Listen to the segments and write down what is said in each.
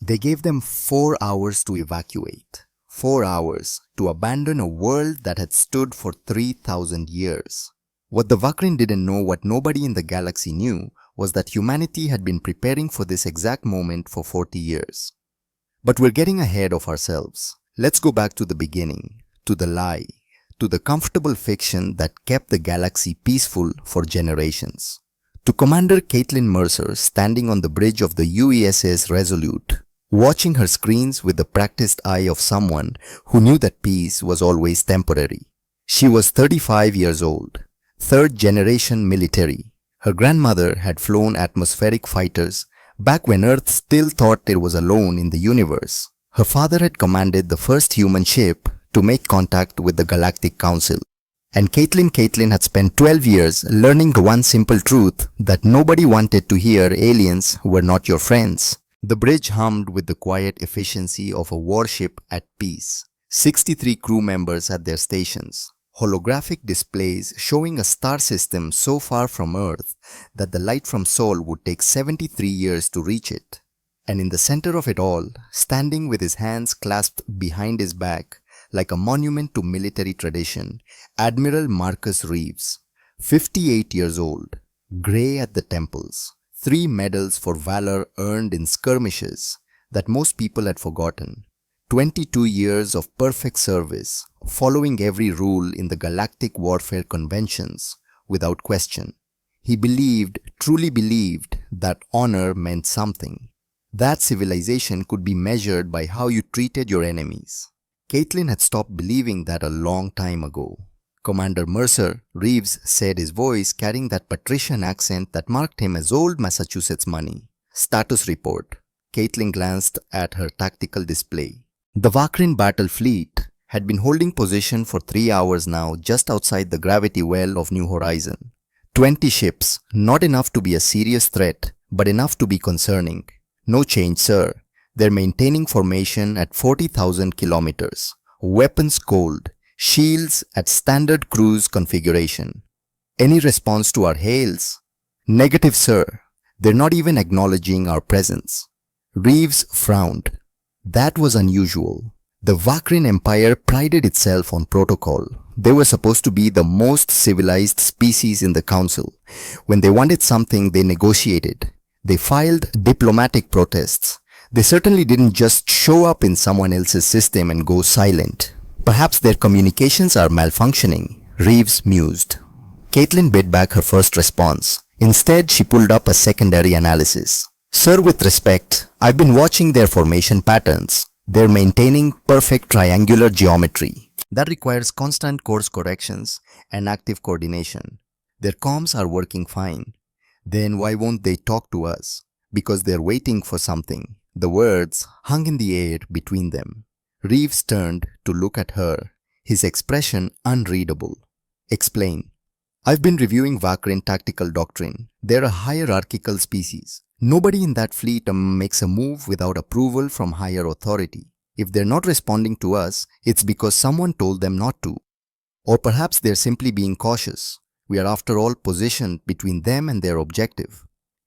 They gave them 4 hours to evacuate. 4 hours to abandon a world that had stood for 3,000 years. What the Vakrin didn't know, what nobody in the galaxy knew, was that humanity had been preparing for this exact moment for 40 years. But we're getting ahead of ourselves. Let's go back to the beginning, to the lie, to the comfortable fiction that kept the galaxy peaceful for generations. To Commander Caitlin Mercer standing on the bridge of the UESS Resolute, watching her screens with the practiced eye of someone who knew that peace was always temporary. She was 35 years old, third generation military. Her grandmother had flown atmospheric fighters back when Earth still thought it was alone in the universe. Her father had commanded the first human ship to make contact with the Galactic Council. And Caitlin had spent 12 years learning the one simple truth that nobody wanted to hear: aliens were not your friends. The bridge hummed with the quiet efficiency of a warship at peace. 63 crew members at their stations. Holographic displays showing a star system so far from Earth that the light from Sol would take 73 years to reach it. And in the center of it all, standing with his hands clasped behind his back, like a monument to military tradition, Admiral Marcus Reeves, 58 years old, gray at the temples, 3 medals for valor earned in skirmishes that most people had forgotten, 22 years of perfect service, following every rule in the galactic warfare conventions without question. He believed, truly believed, that honor meant something. That civilization could be measured by how you treated your enemies. Caitlin had stopped believing that a long time ago. Commander Mercer, Reeves said, his voice carrying that patrician accent that marked him as old Massachusetts money. Status report. Caitlin glanced at her tactical display. The Vakrin battle fleet had been holding position for 3 hours now just outside the gravity well of New Horizon. 20 ships, not enough to be a serious threat, but enough to be concerning. No change, sir. They're maintaining formation at 40,000 kilometers. Weapons cold. Shields at standard cruise configuration. Any response to our hails? Negative, sir. They're not even acknowledging our presence. Reeves frowned. That was unusual. The Vakrin Empire prided itself on protocol. They were supposed to be the most civilized species in the council. When they wanted something, they negotiated. They filed diplomatic protests. They certainly didn't just show up in someone else's system and go silent. Perhaps their communications are malfunctioning, Reeves mused. Caitlin bit back her first response. Instead, she pulled up a secondary analysis. Sir, with respect, I've been watching their formation patterns. They're maintaining perfect triangular geometry. That requires constant course corrections and active coordination. Their comms are working fine. Then why won't they talk to us? Because they're waiting for something. The words hung in the air between them. Reeves turned to look at her, his expression unreadable. Explain. I've been reviewing Vakrin tactical doctrine. They're a hierarchical species. Nobody in that fleet makes a move without approval from higher authority. If they're not responding to us, it's because someone told them not to. Or perhaps they're simply being cautious. We are after all positioned between them and their objective.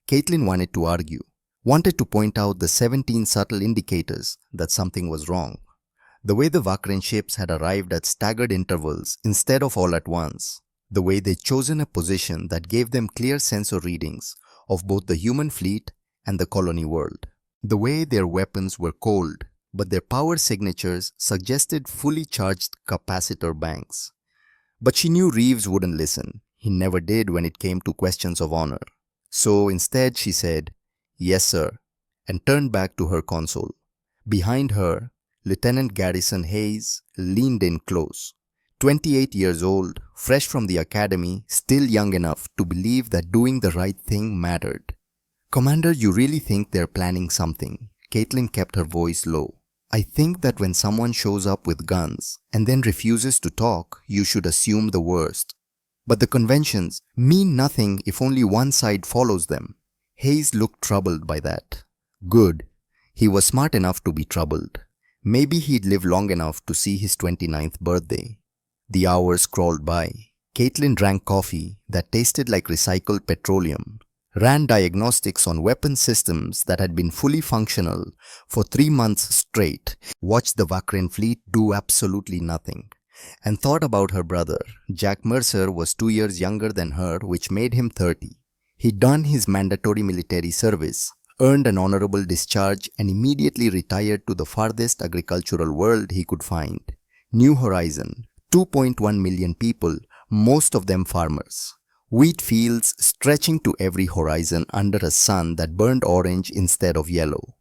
Caitlin wanted to argue, wanted to point out the 17 subtle indicators that something was wrong. The way the Vakrin ships had arrived at staggered intervals instead of all at once. The way they'd chosen a position that gave them clear sensor readings of both the human fleet and the colony world. The way their weapons were cold, but their power signatures suggested fully charged capacitor banks. But she knew Reeves wouldn't listen. He never did when it came to questions of honor. So instead she said, "Yes, sir," and turned back to her console. Behind her, Lieutenant Garrison Hayes leaned in close. 28 years old, fresh from the academy, still young enough to believe that doing the right thing mattered. "Commander, you really think they're planning something?" Caitlin kept her voice low. "I think that when someone shows up with guns and then refuses to talk, you should assume the worst. But the conventions mean nothing if only one side follows them." Hayes looked troubled by that. Good. He was smart enough to be troubled. Maybe he'd live long enough to see his 29th birthday. The hours crawled by. Caitlin drank coffee that tasted like recycled petroleum. ran diagnostics on weapon systems that had been fully functional for 3 months straight, watched the Vakrin fleet do absolutely nothing, and thought about her brother. Jack Mercer was 2 years younger than her, which made him 30. He'd done his mandatory military service, earned an honorable discharge, and immediately retired to the farthest agricultural world he could find. New Horizon, 2.1 million people, most of them farmers. Wheat fields stretching to every horizon under a sun that burned orange instead of yellow.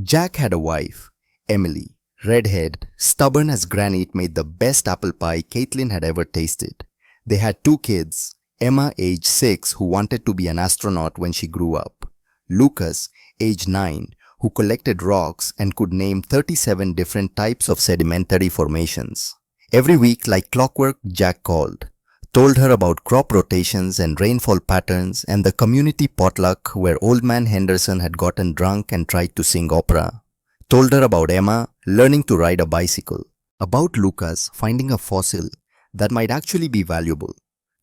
Jack had a wife, Emily, redhead, stubborn as granite, made the best apple pie Caitlin had ever tasted. They had 2 kids, Emma, age 6, who wanted to be an astronaut when she grew up. Lucas, age 9, who collected rocks and could name 37 different types of sedimentary formations. Every week, like clockwork, Jack called. Told her about crop rotations and rainfall patterns and the community potluck where Old Man Henderson had gotten drunk and tried to sing opera. Told her about Emma learning to ride a bicycle. About Lucas finding a fossil that might actually be valuable.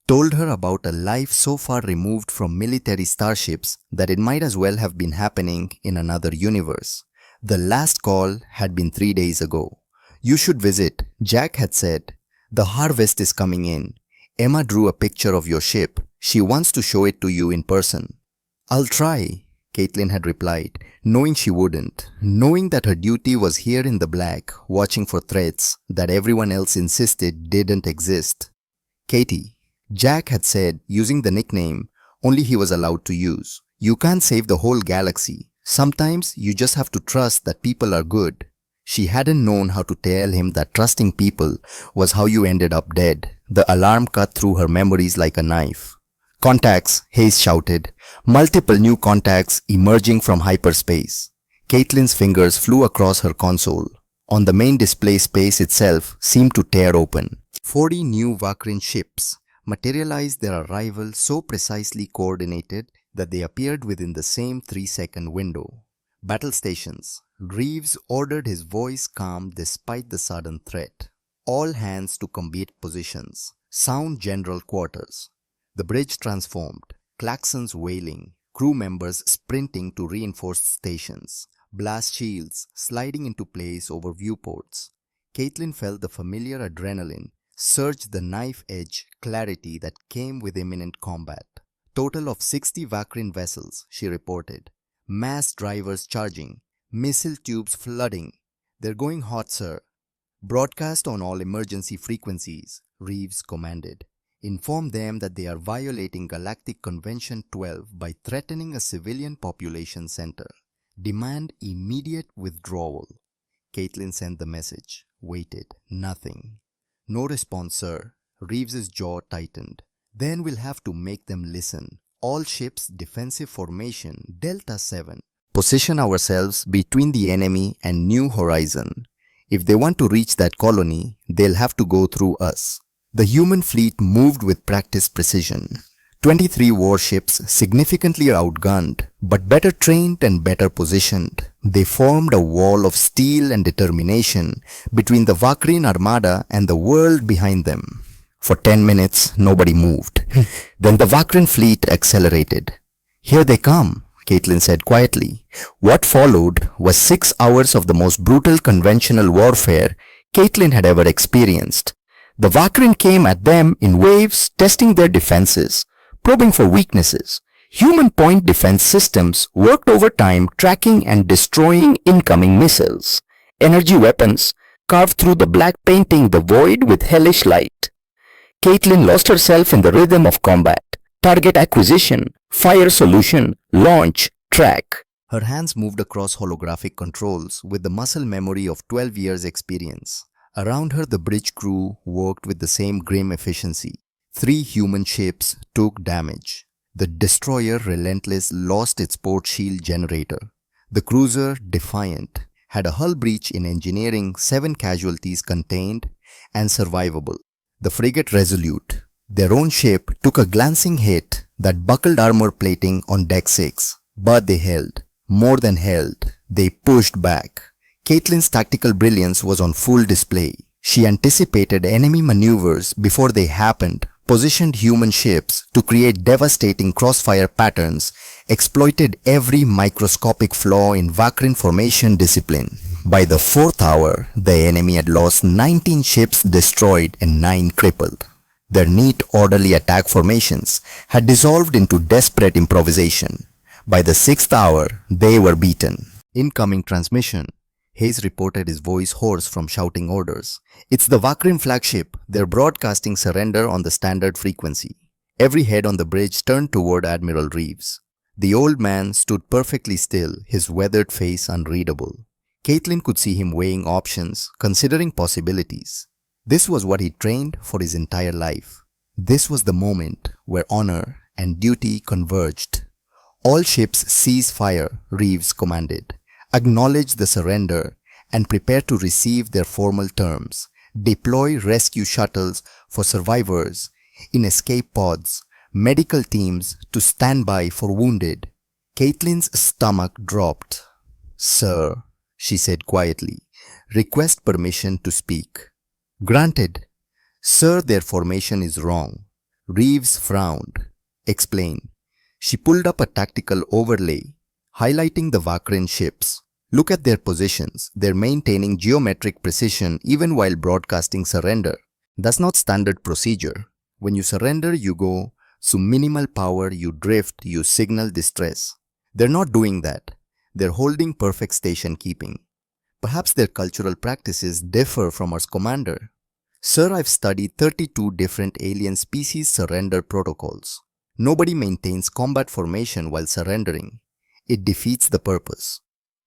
Told her about a life so far removed from military starships that it might as well have been happening in another universe. The last call had been 3 days ago. You should visit, Jack had said. The harvest is coming in. Emma drew a picture of your ship. She wants to show it to you in person. I'll try, Caitlin had replied, knowing she wouldn't, knowing that her duty was here in the black, watching for threats that everyone else insisted didn't exist. Katie, Jack had said, using the nickname only he was allowed to use. You can't save the whole galaxy. Sometimes you just have to trust that people are good. She hadn't known how to tell him that trusting people was how you ended up dead. The alarm cut through her memories like a knife. Contacts, Hayes shouted. Multiple new contacts emerging from hyperspace. Caitlin's fingers flew across her console. On the main display, space itself seemed to tear open. 40 new Vakrin ships materialized, their arrival so precisely coordinated that they appeared within the same 3-second window. Battle stations. Reeves ordered, his voice calm despite the sudden threat. All hands to combat positions. Sound general quarters. The bridge transformed. Klaxons wailing. Crew members sprinting to reinforced stations. Blast shields sliding into place over viewports. Caitlin felt the familiar adrenaline surge, the knife-edge clarity that came with imminent combat. Total of 60 Vakrin vessels, she reported. Mass drivers charging. Missile tubes flooding. They're going hot, sir. Broadcast on all emergency frequencies, Reeves commanded. Inform them that they are violating Galactic Convention 12 by threatening a civilian population center. Demand immediate withdrawal. Caitlin sent the message. Waited. Nothing. No response, sir. Reeves's jaw tightened. Then we'll have to make them listen. All ships, defensive formation, Delta 7. Position ourselves between the enemy and New Horizon. If they want to reach that colony, they'll have to go through us. The human fleet moved with practiced precision. 23 warships, significantly outgunned, but better trained and better positioned. They formed a wall of steel and determination between the Vakrin armada and the world behind them. For 10 minutes, nobody moved. Then the Vakrin fleet accelerated. Here they come, Caitlin said quietly. What followed was 6 hours of the most brutal conventional warfare Caitlin had ever experienced. The Vakrin came at them in waves, testing their defenses, probing for weaknesses. Human point defense systems worked overtime, tracking and destroying incoming missiles. Energy weapons carved through the black, painting the void with hellish light. Caitlin lost herself in the rhythm of combat. Target acquisition, fire solution, launch, track. Her hands moved across holographic controls with the muscle memory of 12 years' experience. Around her, the bridge crew worked with the same grim efficiency. 3 human ships took damage. The destroyer Relentless lost its port shield generator. The cruiser Defiant had a hull breach in engineering, 7 casualties contained and survivable. The frigate Resolute, their own ship, took a glancing hit that buckled armor plating on deck 6. But they held. More than held. They pushed back. Caitlin's tactical brilliance was on full display. She anticipated enemy maneuvers before they happened, positioned human ships to create devastating crossfire patterns, exploited every microscopic flaw in Vakrin formation discipline. By the fourth hour, the enemy had lost 19 ships destroyed and 9 crippled. Their neat, orderly attack formations had dissolved into desperate improvisation. By the sixth hour, they were beaten. Incoming transmission. Hayes reported, his voice hoarse from shouting orders. It's the Vakrin flagship. They're broadcasting surrender on the standard frequency. Every head on the bridge turned toward Admiral Reeves. The old man stood perfectly still, his weathered face unreadable. Caitlin could see him weighing options, considering possibilities. This was what he trained for his entire life. This was the moment where honor and duty converged. All ships cease fire, Reeves commanded. Acknowledge the surrender and prepare to receive their formal terms. Deploy rescue shuttles for survivors in escape pods, medical teams to stand by for wounded. Caitlin's stomach dropped. "Sir," she said quietly, "request permission to speak." "Granted." "Sir, their formation is wrong." Reeves frowned. "Explain." She pulled up a tactical overlay, highlighting the Vakrin ships. "Look at their positions. They're maintaining geometric precision even while broadcasting surrender. That's not standard procedure. When you surrender, you go, so minimal power, you drift, you signal distress. They're not doing that. They're holding perfect station keeping. Perhaps their cultural practices differ from ours, Commander." "Sir, I've studied 32 different alien species surrender protocols. Nobody maintains combat formation while surrendering. It defeats the purpose.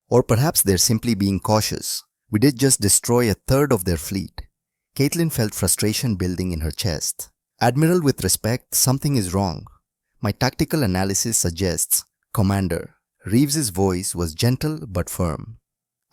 Or perhaps they're simply being cautious. We did just destroy a third of their fleet." Caitlin felt frustration building in her chest. "Admiral, with respect, something is wrong. My tactical analysis suggests..." "Commander." Reeves's voice was gentle but firm.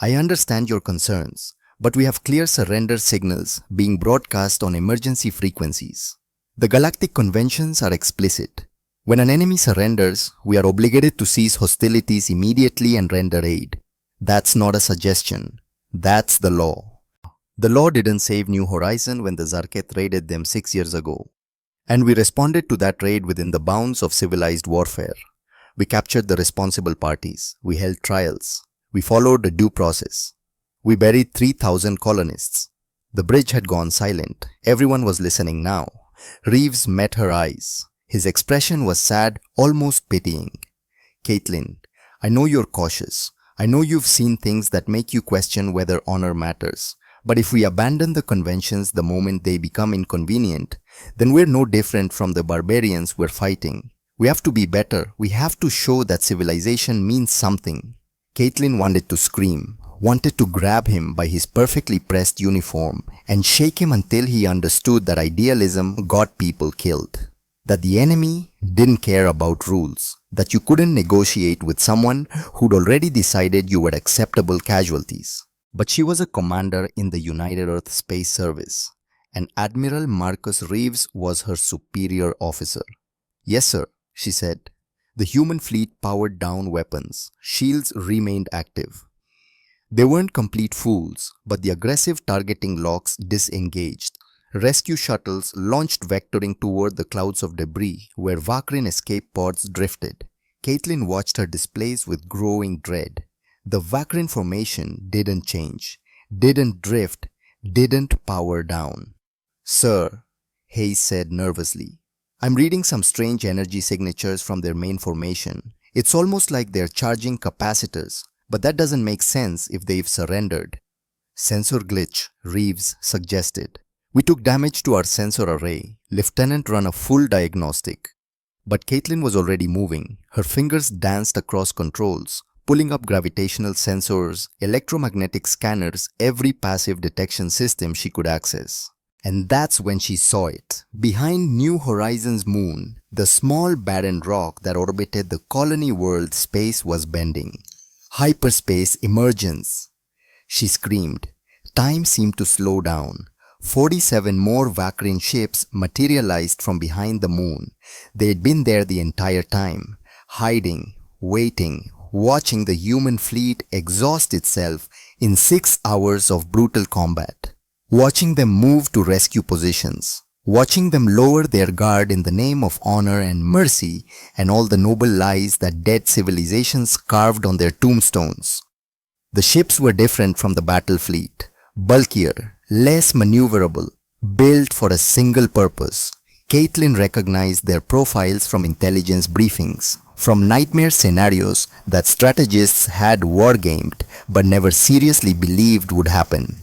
"I understand your concerns, but we have clear surrender signals being broadcast on emergency frequencies. The Galactic Conventions are explicit. When an enemy surrenders, we are obligated to cease hostilities immediately and render aid. That's not a suggestion. That's the law. The law didn't save New Horizon when the Zarketh raided them 6 years ago. And we responded to that raid within the bounds of civilized warfare. We captured the responsible parties. We held trials. We followed a due process. We buried 3,000 colonists." The bridge had gone silent. Everyone was listening now. Reeves met her eyes. His expression was sad, almost pitying. "Caitlin, I know you're cautious. I know you've seen things that make you question whether honor matters. But if we abandon the conventions the moment they become inconvenient, then we're no different from the barbarians we're fighting. We have to be better. We have to show that civilization means something." Caitlin wanted to scream, wanted to grab him by his perfectly pressed uniform and shake him until he understood that idealism got people killed. That the enemy didn't care about rules. That you couldn't negotiate with someone who'd already decided you were acceptable casualties. But she was a commander in the United Earth Space Service, and Admiral Marcus Reeves was her superior officer. "Yes, sir," she said. The human fleet powered down weapons. Shields remained active. They weren't complete fools, but the aggressive targeting locks disengaged. Rescue shuttles launched vectoring toward the clouds of debris where Vakrin escape pods drifted. Caitlin watched her displays with growing dread. The Vakrin formation didn't change, didn't drift, didn't power down. "Sir," Hayes said nervously, "I'm reading some strange energy signatures from their main formation. It's almost like they're charging capacitors, but that doesn't make sense if they've surrendered." "Sensor glitch," Reeves suggested. "We took damage to our sensor array. Lieutenant ran a full diagnostic." But Caitlin was already moving. Her fingers danced across controls, pulling up gravitational sensors, electromagnetic scanners, every passive detection system she could access. And that's when she saw it. Behind New Horizon's moon, the small barren rock that orbited the colony world space was bending. "Hyperspace emergence!" She screamed. Time seemed to slow down. 47 more Vakrin ships materialized from behind the moon. They'd been there the entire time, hiding, waiting, watching the human fleet exhaust itself in 6 hours of brutal combat. Watching them move to rescue positions. watching them lower their guard in the name of honor and mercy and all the noble lies that dead civilizations carved on their tombstones. The ships were different from the battle fleet, bulkier, less maneuverable, built for a single purpose. Caitlin recognized their profiles from intelligence briefings, from nightmare scenarios that strategists had wargamed but never seriously believed would happen.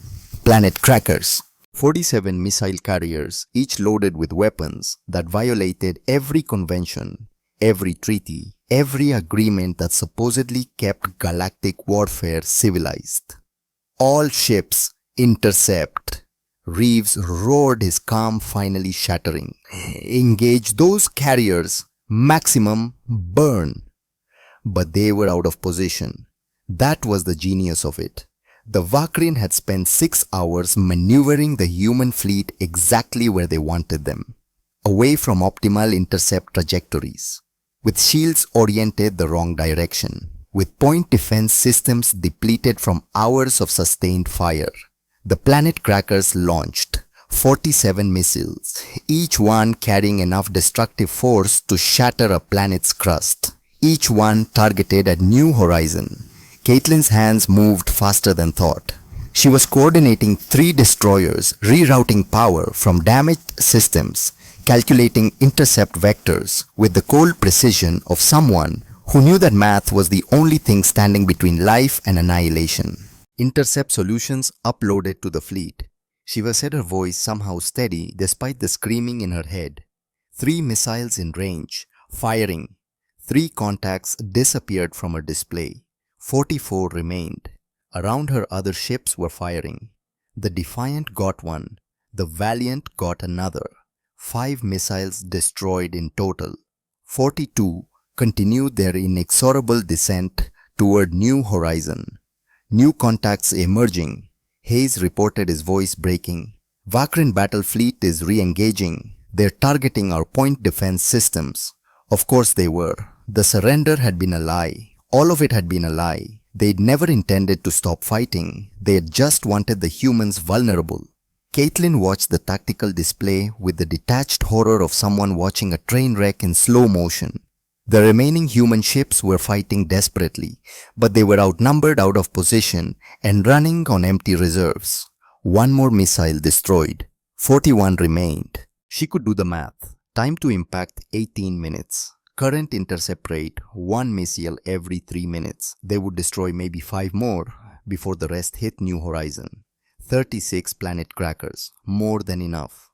Planet crackers. 47 missile carriers, each loaded with weapons that violated every convention, every treaty, every agreement that supposedly kept galactic warfare civilized. All ships intercept. Reeves roared, his calm finally shattering. Engage those carriers. Maximum burn. But they were out of position. That was the genius of it. The Vakrin had spent 6 hours maneuvering the human fleet exactly where they wanted them, away from optimal intercept trajectories, with shields oriented the wrong direction, with point defense systems depleted from hours of sustained fire. The planet crackers launched 47 missiles, each one carrying enough destructive force to shatter a planet's crust, each one targeted at New Horizon. Caitlin's hands moved faster than thought. She was coordinating 3 destroyers, rerouting power from damaged systems, calculating intercept vectors with the cold precision of someone who knew that math was the only thing standing between life and annihilation. Intercept solutions uploaded to the fleet. Shiva said, her voice somehow steady despite the screaming in her head. 3 missiles in range, firing. 3 contacts disappeared from her display. 44 remained. Around her, other ships were firing. The Defiant got one. The Valiant got another. 5 missiles destroyed in total. 42 continued their inexorable descent toward New Horizon. New contacts emerging. Hayes reported, his voice breaking. Vakrin battle fleet is re-engaging. They're targeting our point defense systems. Of course they were. The surrender had been a lie. All of it had been a lie. They'd never intended to stop fighting. They had just wanted the humans vulnerable. Caitlin watched the tactical display with the detached horror of someone watching a train wreck in slow motion. The remaining human ships were fighting desperately, but they were outnumbered, out of position, and running on empty reserves. 1 more missile destroyed. 41 remained. She could do the math. Time to impact 18 minutes. Current intercept rate 1 missile every 3 minutes. They would destroy maybe 5 more before the rest hit New Horizon. 36 planet crackers. More than enough.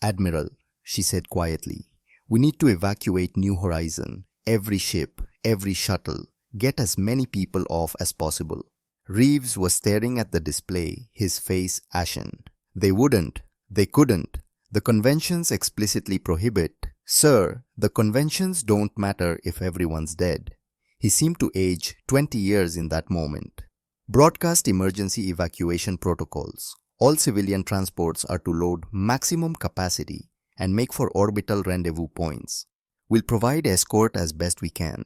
Admiral, she said quietly, we need to evacuate New Horizon. Every ship, every shuttle. Get as many people off as possible. Reeves was staring at the display, his face ashen. They wouldn't. They couldn't. The conventions explicitly prohibit. Sir, the conventions don't matter if everyone's dead. He seemed to age 20 years in that moment. Broadcast emergency evacuation protocols. All civilian transports are to load maximum capacity and make for orbital rendezvous points. We'll provide escort as best we can.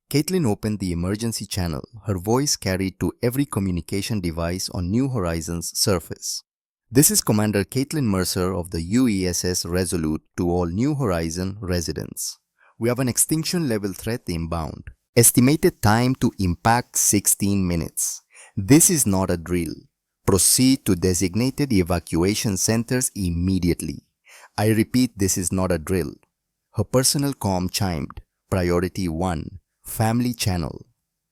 Caitlin opened the emergency channel, her voice carried to every communication device on New Horizon's surface. This is Commander Caitlin Mercer of the UESS Resolute to all New Horizon residents. We have an extinction level threat inbound. Estimated time to impact 16 minutes. This is not a drill. Proceed to designated evacuation centers immediately. I repeat, this is not a drill. Her personal comm chimed. Priority 1. Family channel.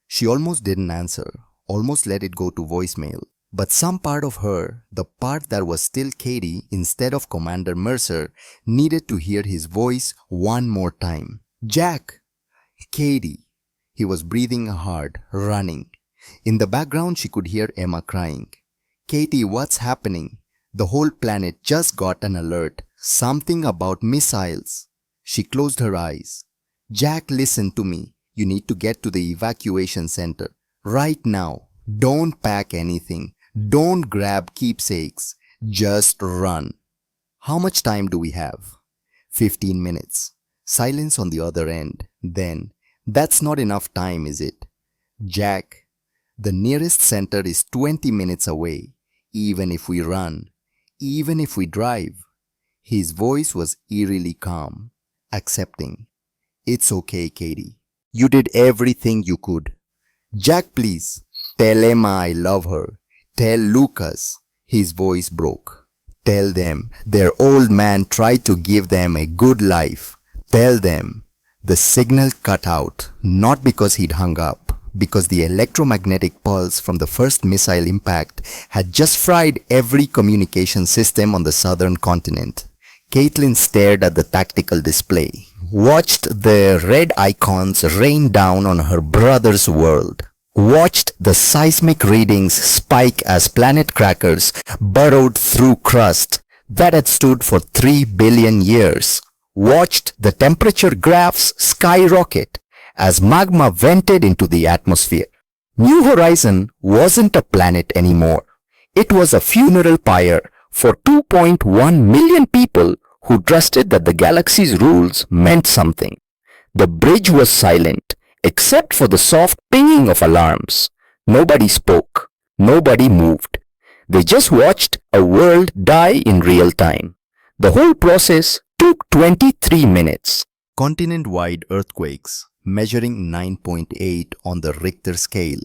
She almost didn't answer, almost let it go to voicemail. But some part of her, the part that was still Katie instead of Commander Mercer, needed to hear his voice one more time. Jack! Katie! He was breathing hard, running. In the background she could hear Emma crying. Katie, what's happening? The whole planet just got an alert. Something about missiles. She closed her eyes. Jack, listen to me. You need to get to the evacuation center. Right now. Don't pack anything. Don't grab keepsakes. Just run. How much time do we have? 15 minutes. Silence on the other end. Then, that's not enough time, is it? Jack, the nearest center is 20 minutes away. Even if we run. Even if we drive. His voice was eerily calm, accepting. It's okay, Katie. You did everything you could. Jack, please. Tell Emma I love her. Tell Lucas. His voice broke. Tell them their old man tried to give them a good life. Tell them. The signal cut out, not because he'd hung up, because the electromagnetic pulse from the first missile impact had just fried every communication system on the southern continent. Caitlin stared at the tactical display, watched the red icons rain down on her brother's world, watched the seismic readings spike as planet crackers burrowed through crust that had stood for 3 billion years, watched the temperature graphs skyrocket as magma vented into the atmosphere. New Horizon wasn't a planet anymore. It was a funeral pyre for 2.1 million people who trusted that the galaxy's rules meant something. The bridge was silent, except for the soft pinging of alarms. Nobody spoke. Nobody moved. They just watched a world die in real time. The whole process took 23 minutes. Continent-wide earthquakes, measuring 9.8 on the Richter scale.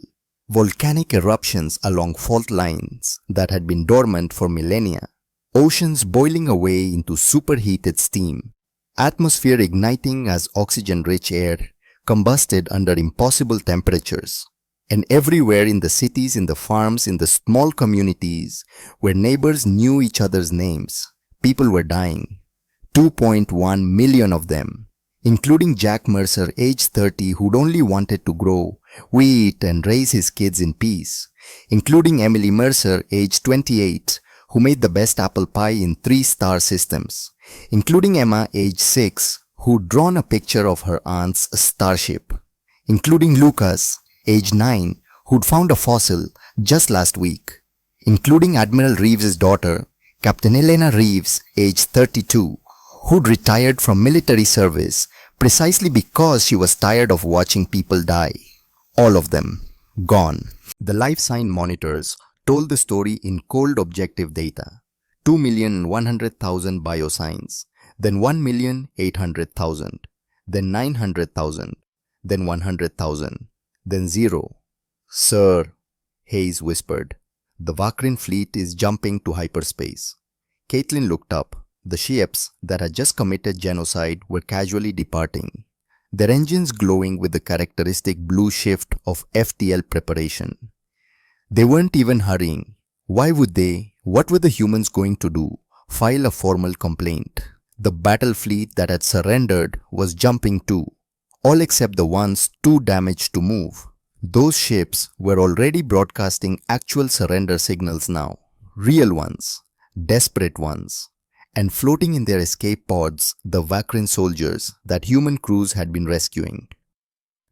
Volcanic eruptions along fault lines that had been dormant for millennia. Oceans boiling away into superheated steam. Atmosphere igniting as oxygen-rich air combusted under impossible temperatures. And everywhere in the cities, in the farms, in the small communities where neighbors knew each other's names, people were dying. 2.1 million of them, including Jack Mercer, age 30, who'd only wanted to grow wheat and raise his kids in peace, including Emily Mercer, age 28, who made the best apple pie in 3-star systems, including Emma, age 6, who'd drawn a picture of her aunt's starship, including Lucas, age 9, who'd found a fossil just last week, including Admiral Reeves' daughter, Captain Elena Reeves, age 32, who'd retired from military service precisely because she was tired of watching people die. All of them gone. The life sign monitors told the story in cold objective data. 2,100,000 biosigns, then 1,800,000, then 900,000, then 100,000, then 0. Sir, Hayes whispered, the Vakrin fleet is jumping to hyperspace. Caitlin looked up. The ships that had just committed genocide were casually departing, their engines glowing with the characteristic blue shift of FTL preparation. They weren't even hurrying. Why would they? What were the humans going to do? File a formal complaint. The battle fleet that had surrendered was jumping too, all except the ones too damaged to move. Those ships were already broadcasting actual surrender signals now, real ones, desperate ones. And floating in their escape pods, the Vakrin soldiers that human crews had been rescuing.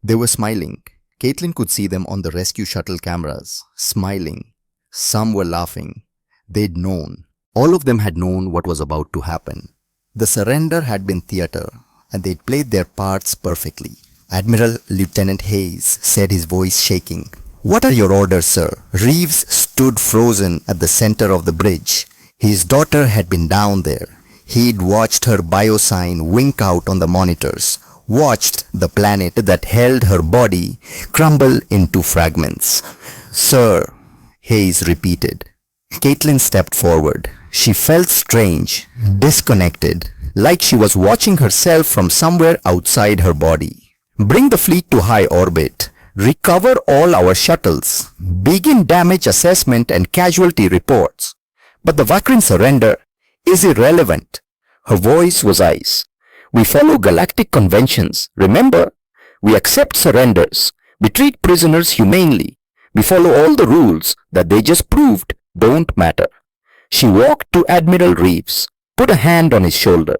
They were smiling. Caitlin could see them on the rescue shuttle cameras, smiling. Some were laughing. They'd known. All of them had known what was about to happen. The surrender had been theater, and they'd played their parts perfectly. Admiral Lieutenant Hayes said, his voice shaking. What are your orders, sir? Reeves stood frozen at the center of the bridge. His daughter had been down there. He'd watched her biosign wink out on the monitors, watched the planet that held her body crumble into fragments. Sir, Hayes repeated. Caitlin stepped forward. She felt strange, disconnected, like she was watching herself from somewhere outside her body. Bring the fleet to high orbit. Recover all our shuttles. Begin damage assessment and casualty reports. But the Vakrin surrender is irrelevant. Her voice was ice. We follow galactic conventions. Remember, we accept surrenders. We treat prisoners humanely. We follow all the rules that they just proved don't matter. She walked to Admiral Reeves, put a hand on his shoulder.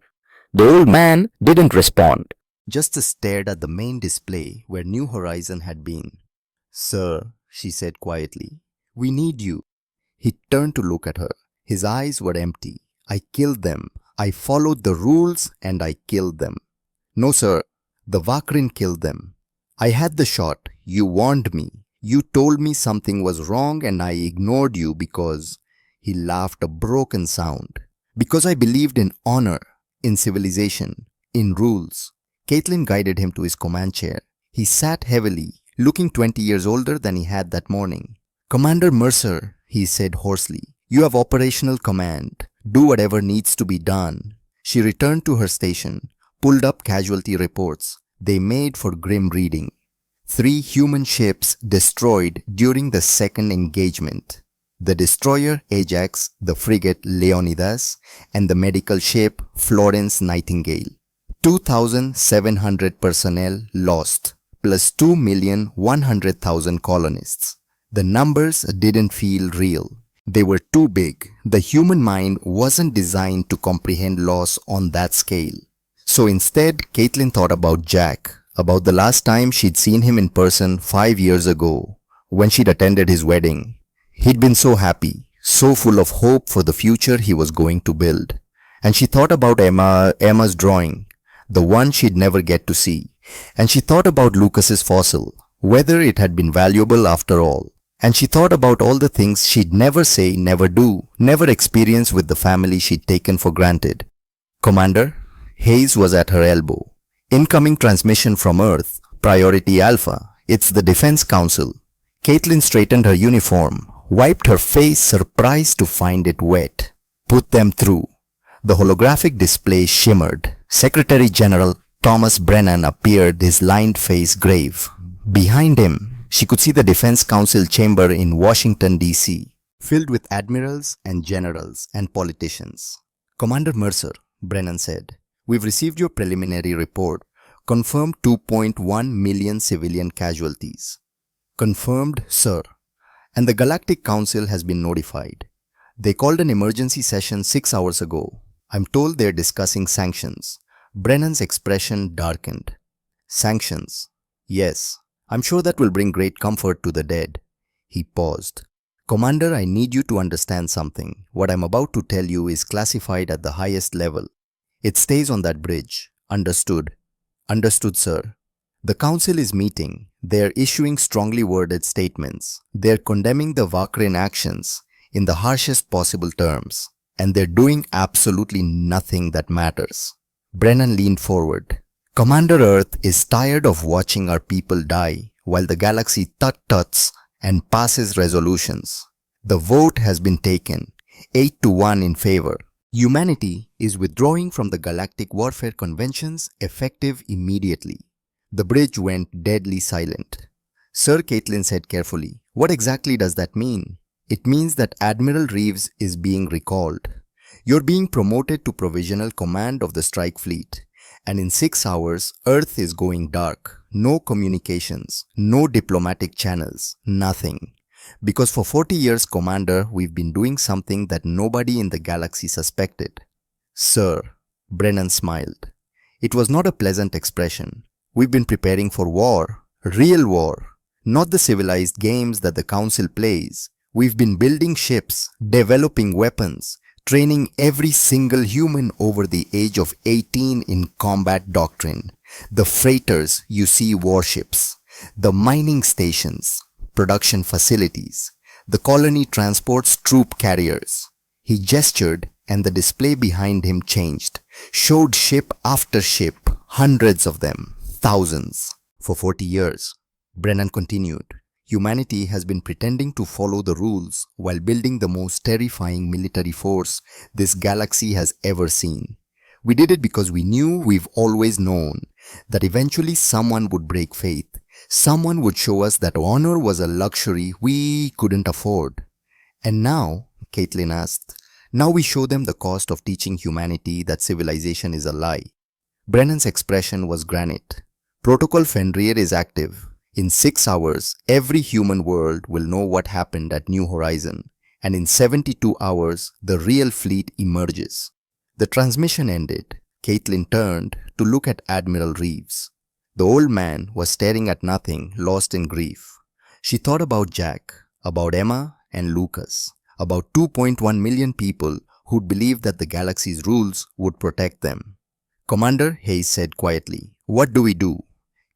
The old man didn't respond. Just stared at the main display where New Horizon had been. Sir, she said quietly, we need you. He turned to look at her. His eyes were empty. I killed them. I followed the rules and I killed them. No, sir. The Vakrin killed them. I had the shot. You warned me. You told me something was wrong and I ignored you because... He laughed a broken sound. Because I believed in honor, in civilization, in rules. Caitlin guided him to his command chair. He sat heavily, looking 20 years older than he had that morning. Commander Mercer, he said hoarsely, you have operational command. Do whatever needs to be done. She returned to her station, pulled up casualty reports. They made for grim reading. 3 human ships destroyed during the second engagement. The destroyer Ajax, the frigate Leonidas, and the medical ship Florence Nightingale. 2,700 personnel lost, plus 2,100,000 colonists. The numbers didn't feel real. They were too big. The human mind wasn't designed to comprehend loss on that scale. So instead, Caitlin thought about Jack, about the last time she'd seen him in person 5 years ago, when she'd attended his wedding. He'd been so happy, so full of hope for the future he was going to build. And she thought about Emma's drawing, the one she'd never get to see. And she thought about Lucas's fossil, whether it had been valuable after all. And she thought about all the things she'd never say, never do, never experience with the family she'd taken for granted. Commander, Hayes was at her elbow. Incoming transmission from Earth, Priority Alpha. It's the Defense Council. Caitlin straightened her uniform, wiped her face, surprised to find it wet. Put them through. The holographic display shimmered. Secretary General Thomas Brennan appeared, his lined face grave. Behind him, she could see the Defense Council chamber in Washington, D.C., filled with admirals and generals and politicians. Commander Mercer, Brennan said, we've received your preliminary report. Confirmed 2.1 million civilian casualties. Confirmed, sir. And the Galactic Council has been notified. They called an emergency session 6 hours ago. I'm told they're discussing sanctions. Brennan's expression darkened. Sanctions. Yes. I'm sure that will bring great comfort to the dead. He paused. Commander, I need you to understand something. What I'm about to tell you is classified at the highest level. It stays on that bridge. Understood? Understood, sir. The council is meeting. They're issuing strongly worded statements. They're condemning the Vakrin actions in the harshest possible terms. And they're doing absolutely nothing that matters. Brennan leaned forward. Commander Earth is tired of watching our people die while the galaxy tut-tuts and passes resolutions. The vote has been taken, 8-1 in favor. Humanity is withdrawing from the Galactic Warfare Conventions effective immediately. The bridge went deadly silent. Sir, Caitlin said carefully, what exactly does that mean? It means that Admiral Reeves is being recalled. You're being promoted to provisional command of the strike fleet. And in 6 hours, Earth is going dark. No communications, no diplomatic channels, nothing. Because for 40 years, Commander, we've been doing something that nobody in the galaxy suspected. Sir, Brennan smiled. It was not a pleasant expression. We've been preparing for war, real war, not the civilized games that the Council plays. We've been building ships, developing weapons, training every single human over the age of 18 in combat doctrine. The freighters you see warships, the mining stations, production facilities, the colony transports troop carriers. He gestured and the display behind him changed, showed ship after ship, hundreds of them, thousands. For 40 years, Brennan continued, humanity has been pretending to follow the rules while building the most terrifying military force this galaxy has ever seen. We did it because we knew we've always known that eventually someone would break faith. Someone would show us that honor was a luxury we couldn't afford. And now, Caitlin asked, now we show them the cost of teaching humanity that civilization is a lie. Brennan's expression was granite. Protocol Fenrir is active. In 6 hours, every human world will know what happened at New Horizon, and in 72 hours, the real fleet emerges. The transmission ended. Caitlin turned to look at Admiral Reeves. The old man was staring at nothing, lost in grief. She thought about Jack, about Emma and Lucas, about 2.1 million people who'd believed that the galaxy's rules would protect them. Commander, Hayes said quietly, what do we do?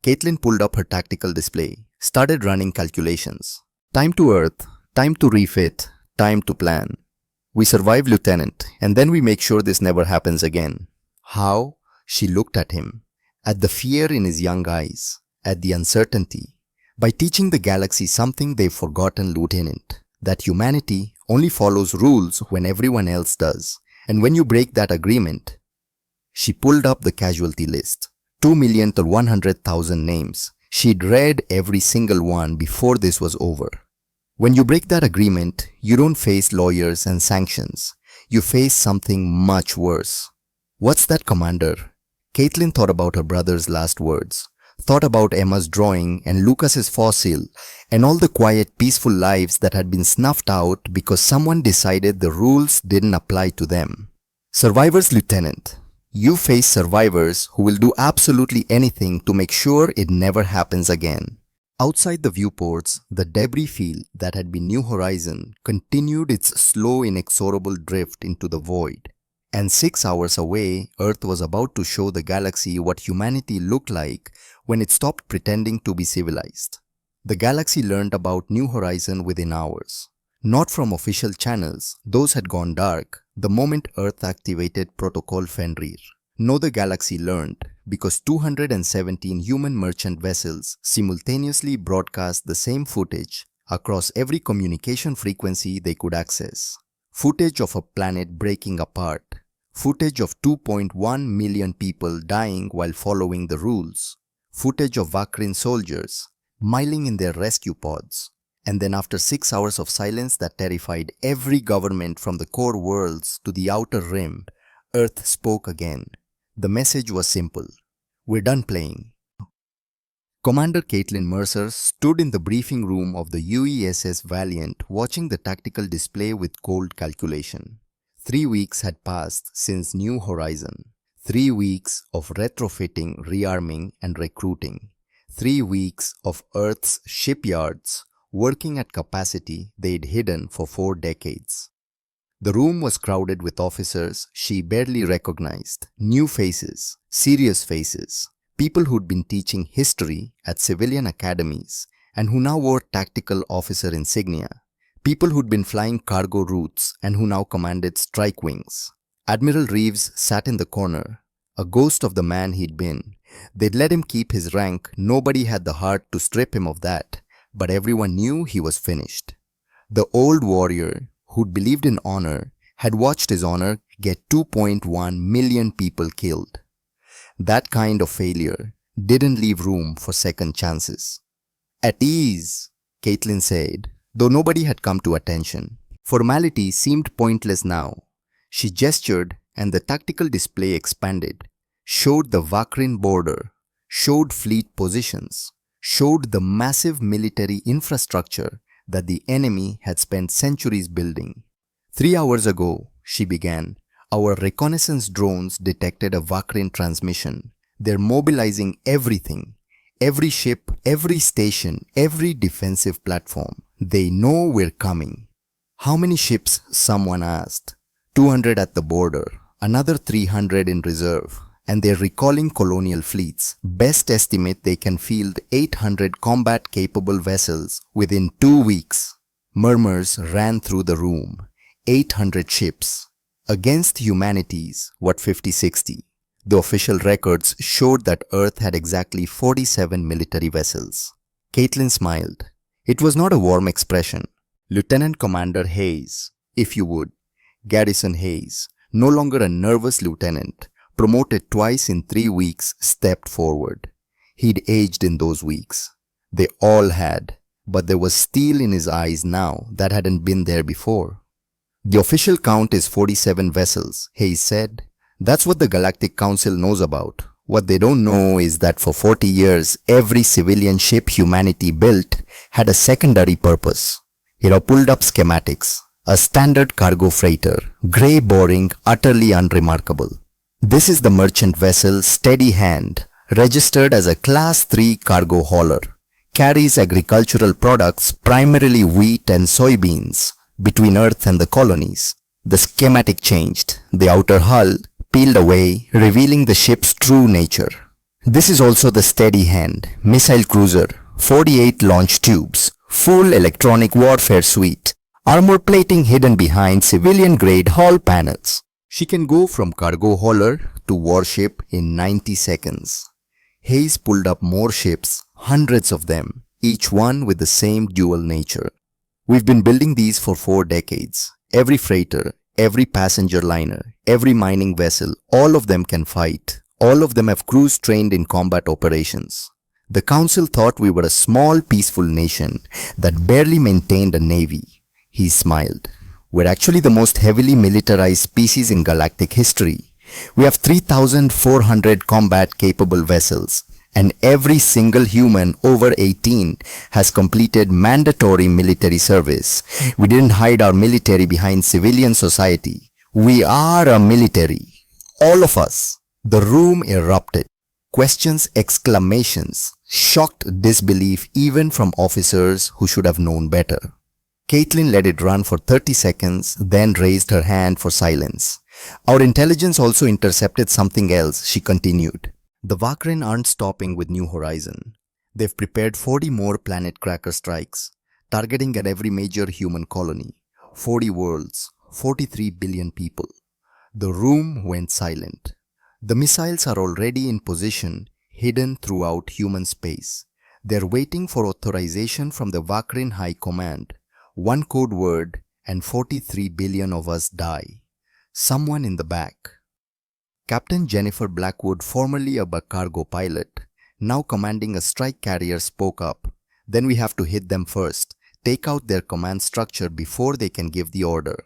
Caitlin pulled up her tactical display, started running calculations. Time to Earth, time to refit, time to plan. We survive, Lieutenant, and then we make sure this never happens again. How? She looked at him, at the fear in his young eyes, at the uncertainty. By teaching the galaxy something they've forgotten, Lieutenant, that humanity only follows rules when everyone else does. And when you break that agreement, she pulled up the casualty list. 2 million to 100,000 names. She'd read every single one before this was over. When you break that agreement, you don't face lawyers and sanctions. You face something much worse. What's that, Commander? Caitlin thought about her brother's last words, thought about Emma's drawing and Lucas's fossil, and all the quiet, peaceful lives that had been snuffed out because someone decided the rules didn't apply to them. Survivors, Lieutenant. You face survivors who will do absolutely anything to make sure it never happens again. Outside the viewports, the debris field that had been New Horizon continued its slow, inexorable drift into the void. And 6 hours away, Earth was about to show the galaxy what humanity looked like when it stopped pretending to be civilized. The galaxy learned about New Horizon within hours. Not from official channels, those had gone dark the moment Earth activated Protocol Fenrir. No, the galaxy learned because 217 human merchant vessels simultaneously broadcast the same footage across every communication frequency they could access. Footage of a planet breaking apart. Footage of 2.1 million people dying while following the rules. Footage of Vakrin soldiers miling in their rescue pods. And then after 6 hours of silence that terrified every government from the core worlds to the outer rim, Earth spoke again. The message was simple. We're done playing. Commander Caitlin Mercer stood in the briefing room of the UESS Valiant watching the tactical display with cold calculation. 3 weeks had passed since New Horizon. 3 weeks of retrofitting, rearming and recruiting. 3 weeks of Earth's shipyards working at capacity they'd hidden for 4 decades. The room was crowded with officers she barely recognized, new faces, serious faces, people who'd been teaching history at civilian academies and who now wore tactical officer insignia, people who'd been flying cargo routes and who now commanded strike wings. Admiral Reeves sat in the corner, a ghost of the man he'd been. They'd let him keep his rank, nobody had the heart to strip him of that, but everyone knew he was finished. The old warrior, who'd believed in honor, had watched his honor get 2.1 million people killed. That kind of failure didn't leave room for second chances. At ease, Caitlin said, though nobody had come to attention. Formality seemed pointless now. She gestured and the tactical display expanded, showed the Vakrin border, showed fleet positions, showed the massive military infrastructure that the enemy had spent centuries building. 3 hours ago, she began, our reconnaissance drones detected a Vakrin transmission. They're mobilizing everything. Every ship, every station, every defensive platform. They know we're coming. How many ships? Someone asked. 200 at the border, another 300 in reserve. And they're recalling colonial fleets. Best estimate they can field 800 combat-capable vessels within 2 weeks. Murmurs ran through the room. 800 ships. Against humanity's, 50-60. The official records showed that Earth had exactly 47 military vessels. Caitlin smiled. It was not a warm expression. Lieutenant Commander Hayes, if you would. Garrison Hayes, no longer a nervous lieutenant, promoted twice in 3 weeks, stepped forward. He'd aged in those weeks. They all had, but there was steel in his eyes now that hadn't been there before. The official count is 47 vessels, Hayes said. That's what the Galactic Council knows about. What they don't know is that for 40 years, every civilian ship humanity built had a secondary purpose. It pulled up schematics. A standard cargo freighter, grey, boring, utterly unremarkable. This is the merchant vessel Steady Hand, registered as a Class 3 cargo hauler. Carries agricultural products, primarily wheat and soybeans, between Earth and the colonies. The schematic changed. The outer hull peeled away, revealing the ship's true nature. This is also the Steady Hand, missile cruiser, 48 launch tubes, full electronic warfare suite, armor plating hidden behind civilian-grade hull panels. She can go from cargo hauler to warship in 90 seconds. Hayes pulled up more ships, hundreds of them, each one with the same dual nature. We've been building these for 4 decades. Every freighter, every passenger liner, every mining vessel, all of them can fight. All of them have crews trained in combat operations. The Council thought we were a small, peaceful nation that barely maintained a navy. He smiled. We're actually the most heavily militarized species in galactic history. We have 3,400 combat-capable vessels, and every single human over 18 has completed mandatory military service. We didn't hide our military behind civilian society. We are a military. All of us. The room erupted. Questions, exclamations, shocked disbelief even from officers who should have known better. Caitlin let it run for 30 seconds, then raised her hand for silence. Our intelligence also intercepted something else, she continued. The Vakrin aren't stopping with New Horizon. They've prepared 40 more planet cracker strikes, targeting at every major human colony. 40 worlds, 43 billion people. The room went silent. The missiles are already in position, hidden throughout human space. They're waiting for authorization from the Vakrin High Command. One code word and 43 billion of us die. Someone in the back. Captain Jennifer Blackwood, formerly a cargo pilot, now commanding a strike carrier, spoke up. Then we have to hit them first, take out their command structure before they can give the order.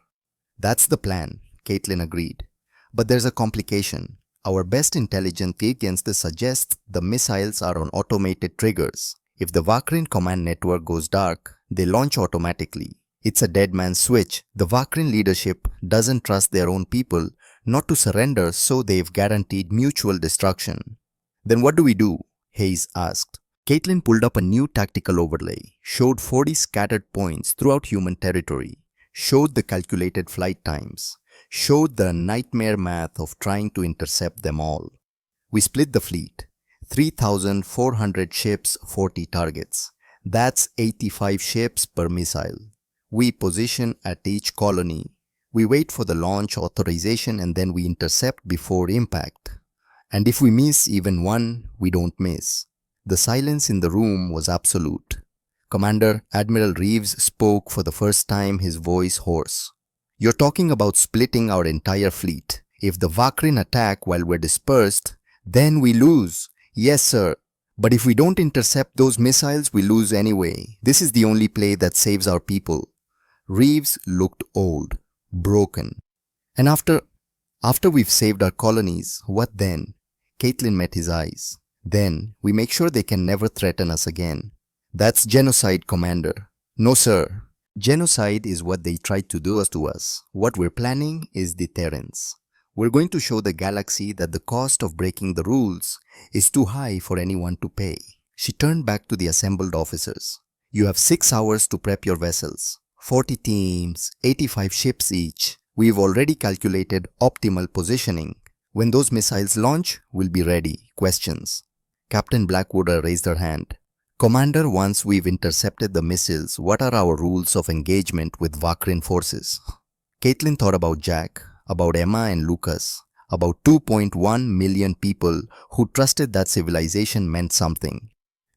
That's the plan, Caitlin agreed. But there's a complication. Our best intelligence against this suggests the missiles are on automated triggers. If the Vakrin command network goes dark, they launch automatically. It's a dead man's switch. The Vakrin leadership doesn't trust their own people not to surrender, so they've guaranteed mutual destruction. Then what do we do? Hayes asked. Caitlin pulled up a new tactical overlay, showed 40 scattered points throughout human territory, showed the calculated flight times, showed the nightmare math of trying to intercept them all. We split the fleet. 3,400 ships, 40 targets. That's 85 ships per missile. We position at each colony. We wait for the launch authorization and then we intercept before impact. And if we miss even one, we don't miss. The silence in the room was absolute. Commander Admiral Reeves spoke for the first time, his voice hoarse. You're talking about splitting our entire fleet. If the Vakrin attack while we're dispersed, then we lose. Yes, sir. But if we don't intercept those missiles, we lose anyway. This is the only play that saves our people. Reeves looked old, broken. And after we've saved our colonies, what then? Caitlin met his eyes. Then we make sure they can never threaten us again. That's genocide, Commander. No, sir. Genocide is what they tried to do to us. What we're planning is deterrence. We're going to show the galaxy that the cost of breaking the rules is too high for anyone to pay. She turned back to the assembled officers. You have 6 hours to prep your vessels. 40 teams, 85 ships each. We've already calculated optimal positioning. When those missiles launch, we'll be ready. Questions? Captain Blackwood raised her hand. Commander, once we've intercepted the missiles, what are our rules of engagement with Vakrin forces? Caitlin thought about Jack, about Emma and Lucas, about 2.1 million people who trusted that civilization meant something.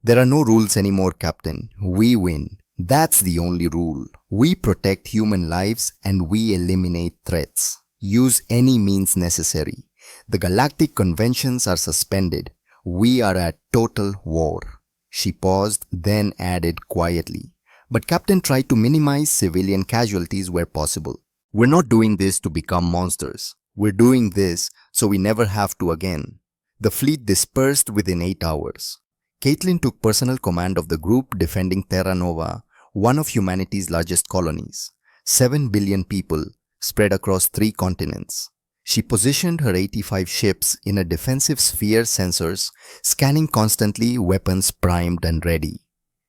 There are no rules anymore, Captain. We win. That's the only rule. We protect human lives and we eliminate threats. Use any means necessary. The galactic conventions are suspended. We are at total war. She paused, then added quietly. But Captain tried to minimize civilian casualties where possible. We're not doing this to become monsters. We're doing this so we never have to again. The fleet dispersed within 8 hours. Caitlin took personal command of the group defending Terra Nova, one of humanity's largest colonies. 7 billion people spread across 3 continents. She positioned her 85 ships in a defensive sphere, sensors, scanning constantly, weapons primed and ready.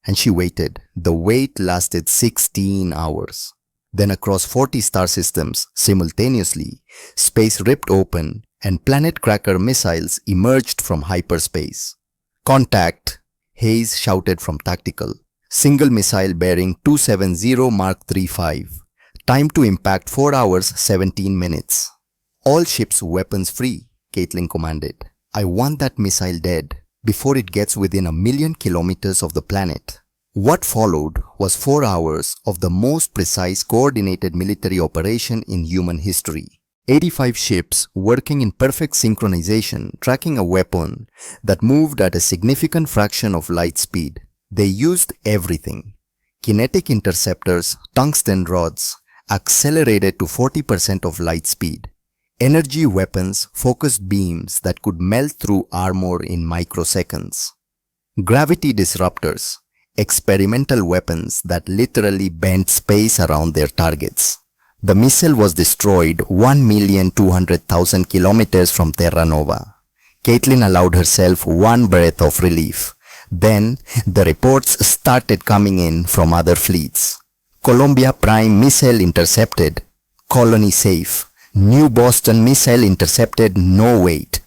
And she waited. The wait lasted 16 hours. Then across 40 star systems, simultaneously, space ripped open and planet cracker missiles emerged from hyperspace. Contact! Hayes shouted from tactical. Single missile bearing 270 Mark 35. Time to impact 4 hours 17 minutes. All ships weapons free, Caitlin commanded. I want that missile dead before it gets within 1,000,000 kilometers of the planet. What followed was 4 hours of the most precise coordinated military operation in human history. 85 ships working in perfect synchronization, tracking a weapon that moved at a significant fraction of light speed. They used everything. Kinetic interceptors, tungsten rods, accelerated to 40% of light speed. Energy weapons, focused beams that could melt through armor in microseconds. Gravity disruptors, experimental weapons that literally bent space around their targets. The missile was destroyed 1,200,000 kilometers from Terra Nova. Caitlin allowed herself one breath of relief. Then, the reports started coming in from other fleets. Columbia Prime missile intercepted. Colony safe. New Boston missile intercepted, no wait.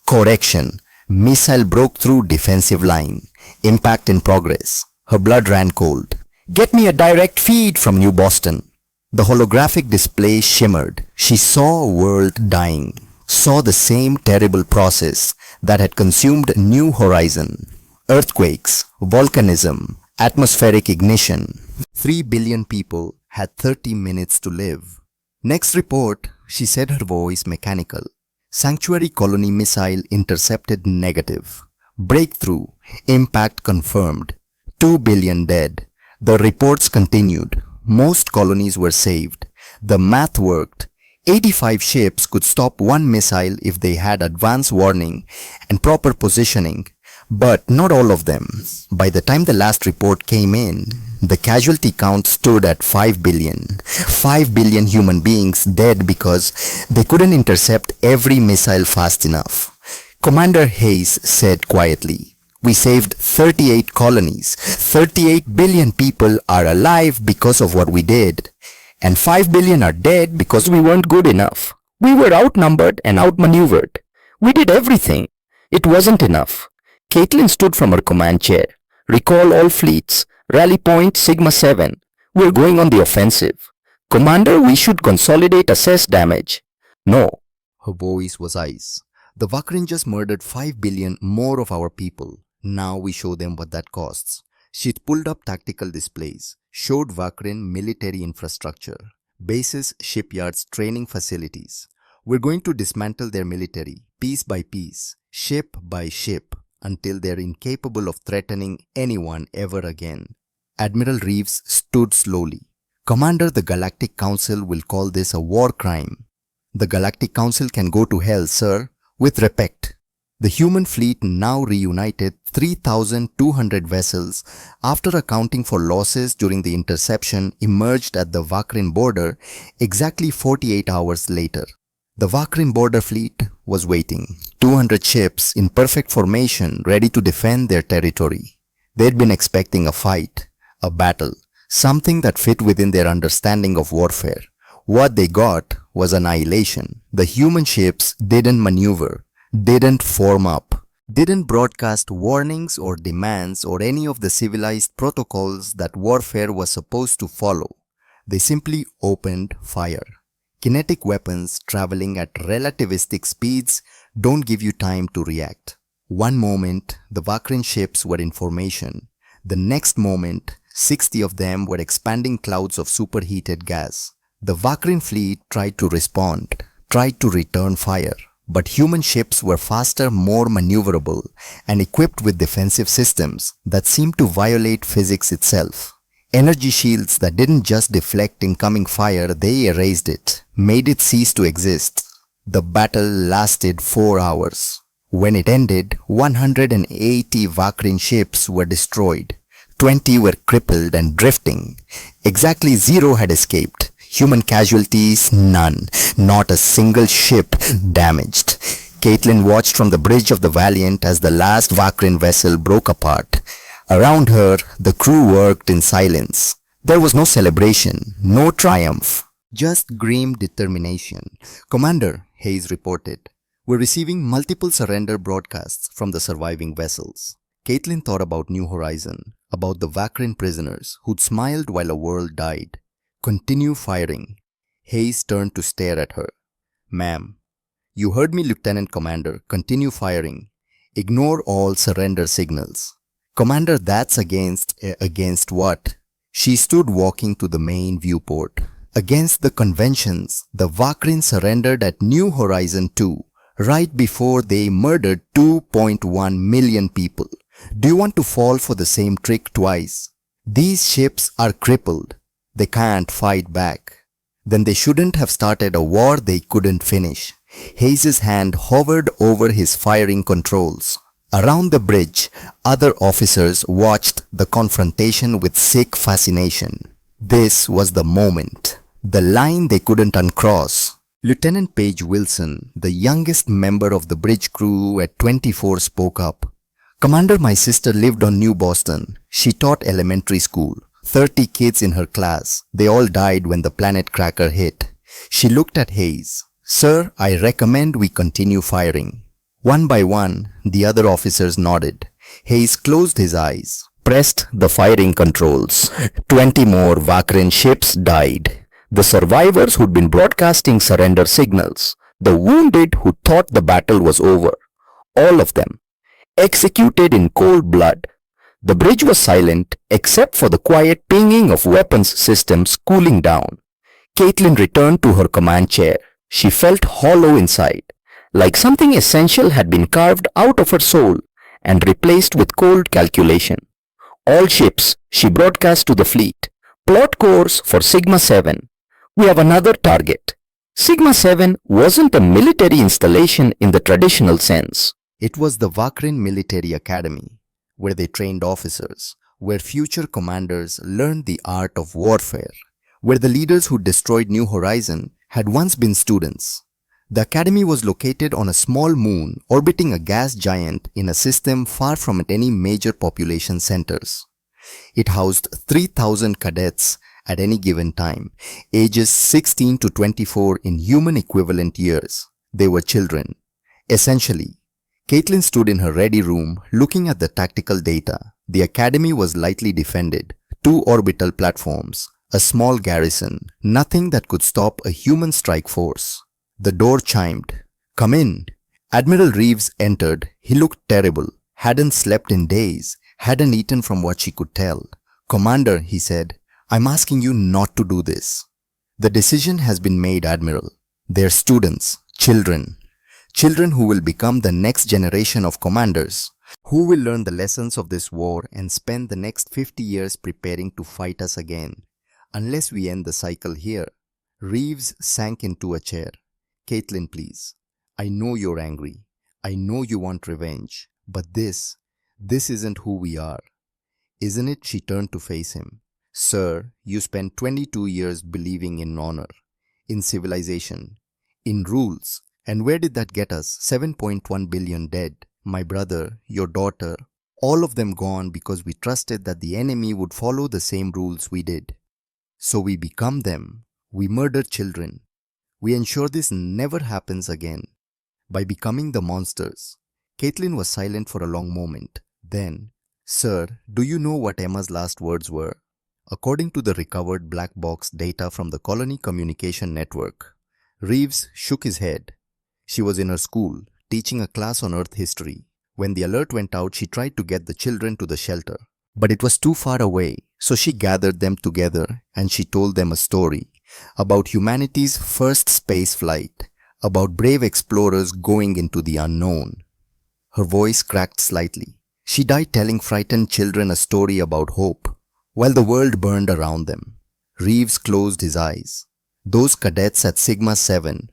Correction. Missile broke through defensive line. Impact in progress. Her blood ran cold. Get me a direct feed from New Boston. The holographic display shimmered. She saw a world dying. Saw the same terrible process that had consumed New Horizon. Earthquakes, volcanism, atmospheric ignition. 3 billion people had 30 minutes to live. Next report, she said, her voice mechanical. Sanctuary colony missile intercepted negative. Breakthrough, impact confirmed. 2 billion dead. The reports continued. Most colonies were saved. The math worked. 85 ships could stop one missile if they had advance warning and proper positioning. But not all of them. By the time the last report came in, the casualty count stood at 5 billion. 5 billion human beings dead because they couldn't intercept every missile fast enough. Commander Hayes said quietly, "We saved 38 colonies. 38 billion people are alive because of what we did. And 5 billion are dead because we weren't good enough. We were outnumbered and outmaneuvered. We did everything. It wasn't enough." Caitlin stood from her command chair. "Recall all fleets. Rally point Sigma 7. We're going on the offensive. Commander, we should consolidate, assess damage." "No." Her voice was ice. "The Vakrin just murdered 5 billion more of our people. Now we show them what that costs." She pulled up tactical displays, showed Vakrin military infrastructure, bases, shipyards, training facilities. "We're going to dismantle their military, piece by piece, ship by ship, until they're incapable of threatening anyone ever again." Admiral Reeves stood slowly. "Commander, the Galactic Council will call this a war crime." "The Galactic Council can go to hell, sir. With respect." The human fleet now reunited 3,200 vessels after accounting for losses during the interception emerged at the Vakrin border exactly 48 hours later. The Vakrin border fleet was waiting, 200 ships in perfect formation ready to defend their territory. They'd been expecting a fight, a battle, something that fit within their understanding of warfare. What they got was annihilation. The human ships didn't maneuver, didn't form up, didn't broadcast warnings or demands or any of the civilized protocols that warfare was supposed to follow. They simply opened fire. Kinetic weapons traveling at relativistic speeds don't give you time to react. One moment, the Vakrin ships were in formation. The next moment, 60 of them were expanding clouds of superheated gas. The Vakrin fleet tried to respond, tried to return fire. But human ships were faster, more maneuverable, and equipped with defensive systems that seemed to violate physics itself. Energy shields that didn't just deflect incoming fire, they erased it, made it cease to exist. The battle lasted 4 hours. When it ended, 180 Vakrin ships were destroyed. 20 were crippled and drifting. Exactly 0 had escaped. Human casualties, none. Not a single ship damaged. Caitlin watched from the bridge of the Valiant as the last Vakrin vessel broke apart. Around her, the crew worked in silence. There was no celebration, no triumph, just grim determination. "Commander," Hayes reported, "we're receiving multiple surrender broadcasts from the surviving vessels." Caitlin thought about New Horizon, about the Vakrin prisoners who'd smiled while a world died. Continue firing. Hayes turned to stare at her. Ma'am, you heard me, Lieutenant Commander. Continue firing. Ignore all surrender signals. Commander, that's against what? She stood walking to the main viewport. Against the conventions, the Vakrin surrendered at New Horizon 2, right before they murdered 2.1 million people. Do you want to fall for the same trick twice? These ships are crippled. They can't fight back. Then they shouldn't have started a war they couldn't finish. Hayes' hand hovered over his firing controls. Around the bridge, other officers watched the confrontation with sick fascination. This was the moment, the line they couldn't uncross. Lieutenant Paige Wilson, the youngest member of the bridge crew at 24, spoke up. Commander, my sister lived on New Boston. She taught elementary school. 30 kids in her class. They all died when the planet cracker hit. She looked at Hayes. Sir, I recommend we continue firing. One by one, the other officers nodded. Hayes closed his eyes, pressed the firing controls. 20 more Vakrin ships died. The survivors who'd been broadcasting surrender signals. The wounded who thought the battle was over. All of them. Executed in cold blood. The bridge was silent except for the quiet pinging of weapons systems cooling down. Caitlin returned to her command chair. She felt hollow inside, like something essential had been carved out of her soul and replaced with cold calculation. All ships, she broadcast to the fleet. Plot course for Sigma 7. We have another target. Sigma 7 wasn't a military installation in the traditional sense. It was the Vakrin Military Academy, where they trained officers, where future commanders learned the art of warfare, where the leaders who destroyed New Horizon had once been students. The academy was located on a small moon orbiting a gas giant in a system far from any major population centers. It housed 3,000 cadets at any given time, ages 16 to 24 in human equivalent years. They were children. Essentially, Caitlin stood in her ready room looking at the tactical data. The academy was lightly defended, 2 orbital platforms, a small garrison, nothing that could stop a human strike force. The door chimed. Come in. Admiral Reeves entered. He looked terrible, hadn't slept in days, hadn't eaten from what she could tell. Commander, he said, I'm asking you not to do this. The decision has been made, Admiral. They're students, children. Children who will become the next generation of commanders, who will learn the lessons of this war and spend the next 50 years preparing to fight us again. Unless we end the cycle here. Reeves sank into a chair. Caitlin, please. I know you're angry. I know you want revenge. But this isn't who we are. Isn't it? She turned to face him. Sir, you spent 22 years believing in honor, in civilization, in rules. And where did that get us? 7.1 billion dead. My brother, your daughter, all of them gone because we trusted that the enemy would follow the same rules we did. So we become them. We murder children. We ensure this never happens again. By becoming the monsters. Caitlin was silent for a long moment. Then, Sir, do you know what Emma's last words were? According to the recovered black box data from the Colony Communication Network, Reeves shook his head. She was in her school, teaching a class on Earth history. When the alert went out, she tried to get the children to the shelter. But it was too far away, so she gathered them together and she told them a story about humanity's first space flight, about brave explorers going into the unknown. Her voice cracked slightly. She died telling frightened children a story about hope, while the world burned around them. Reeves closed his eyes. Those cadets at Sigma 7,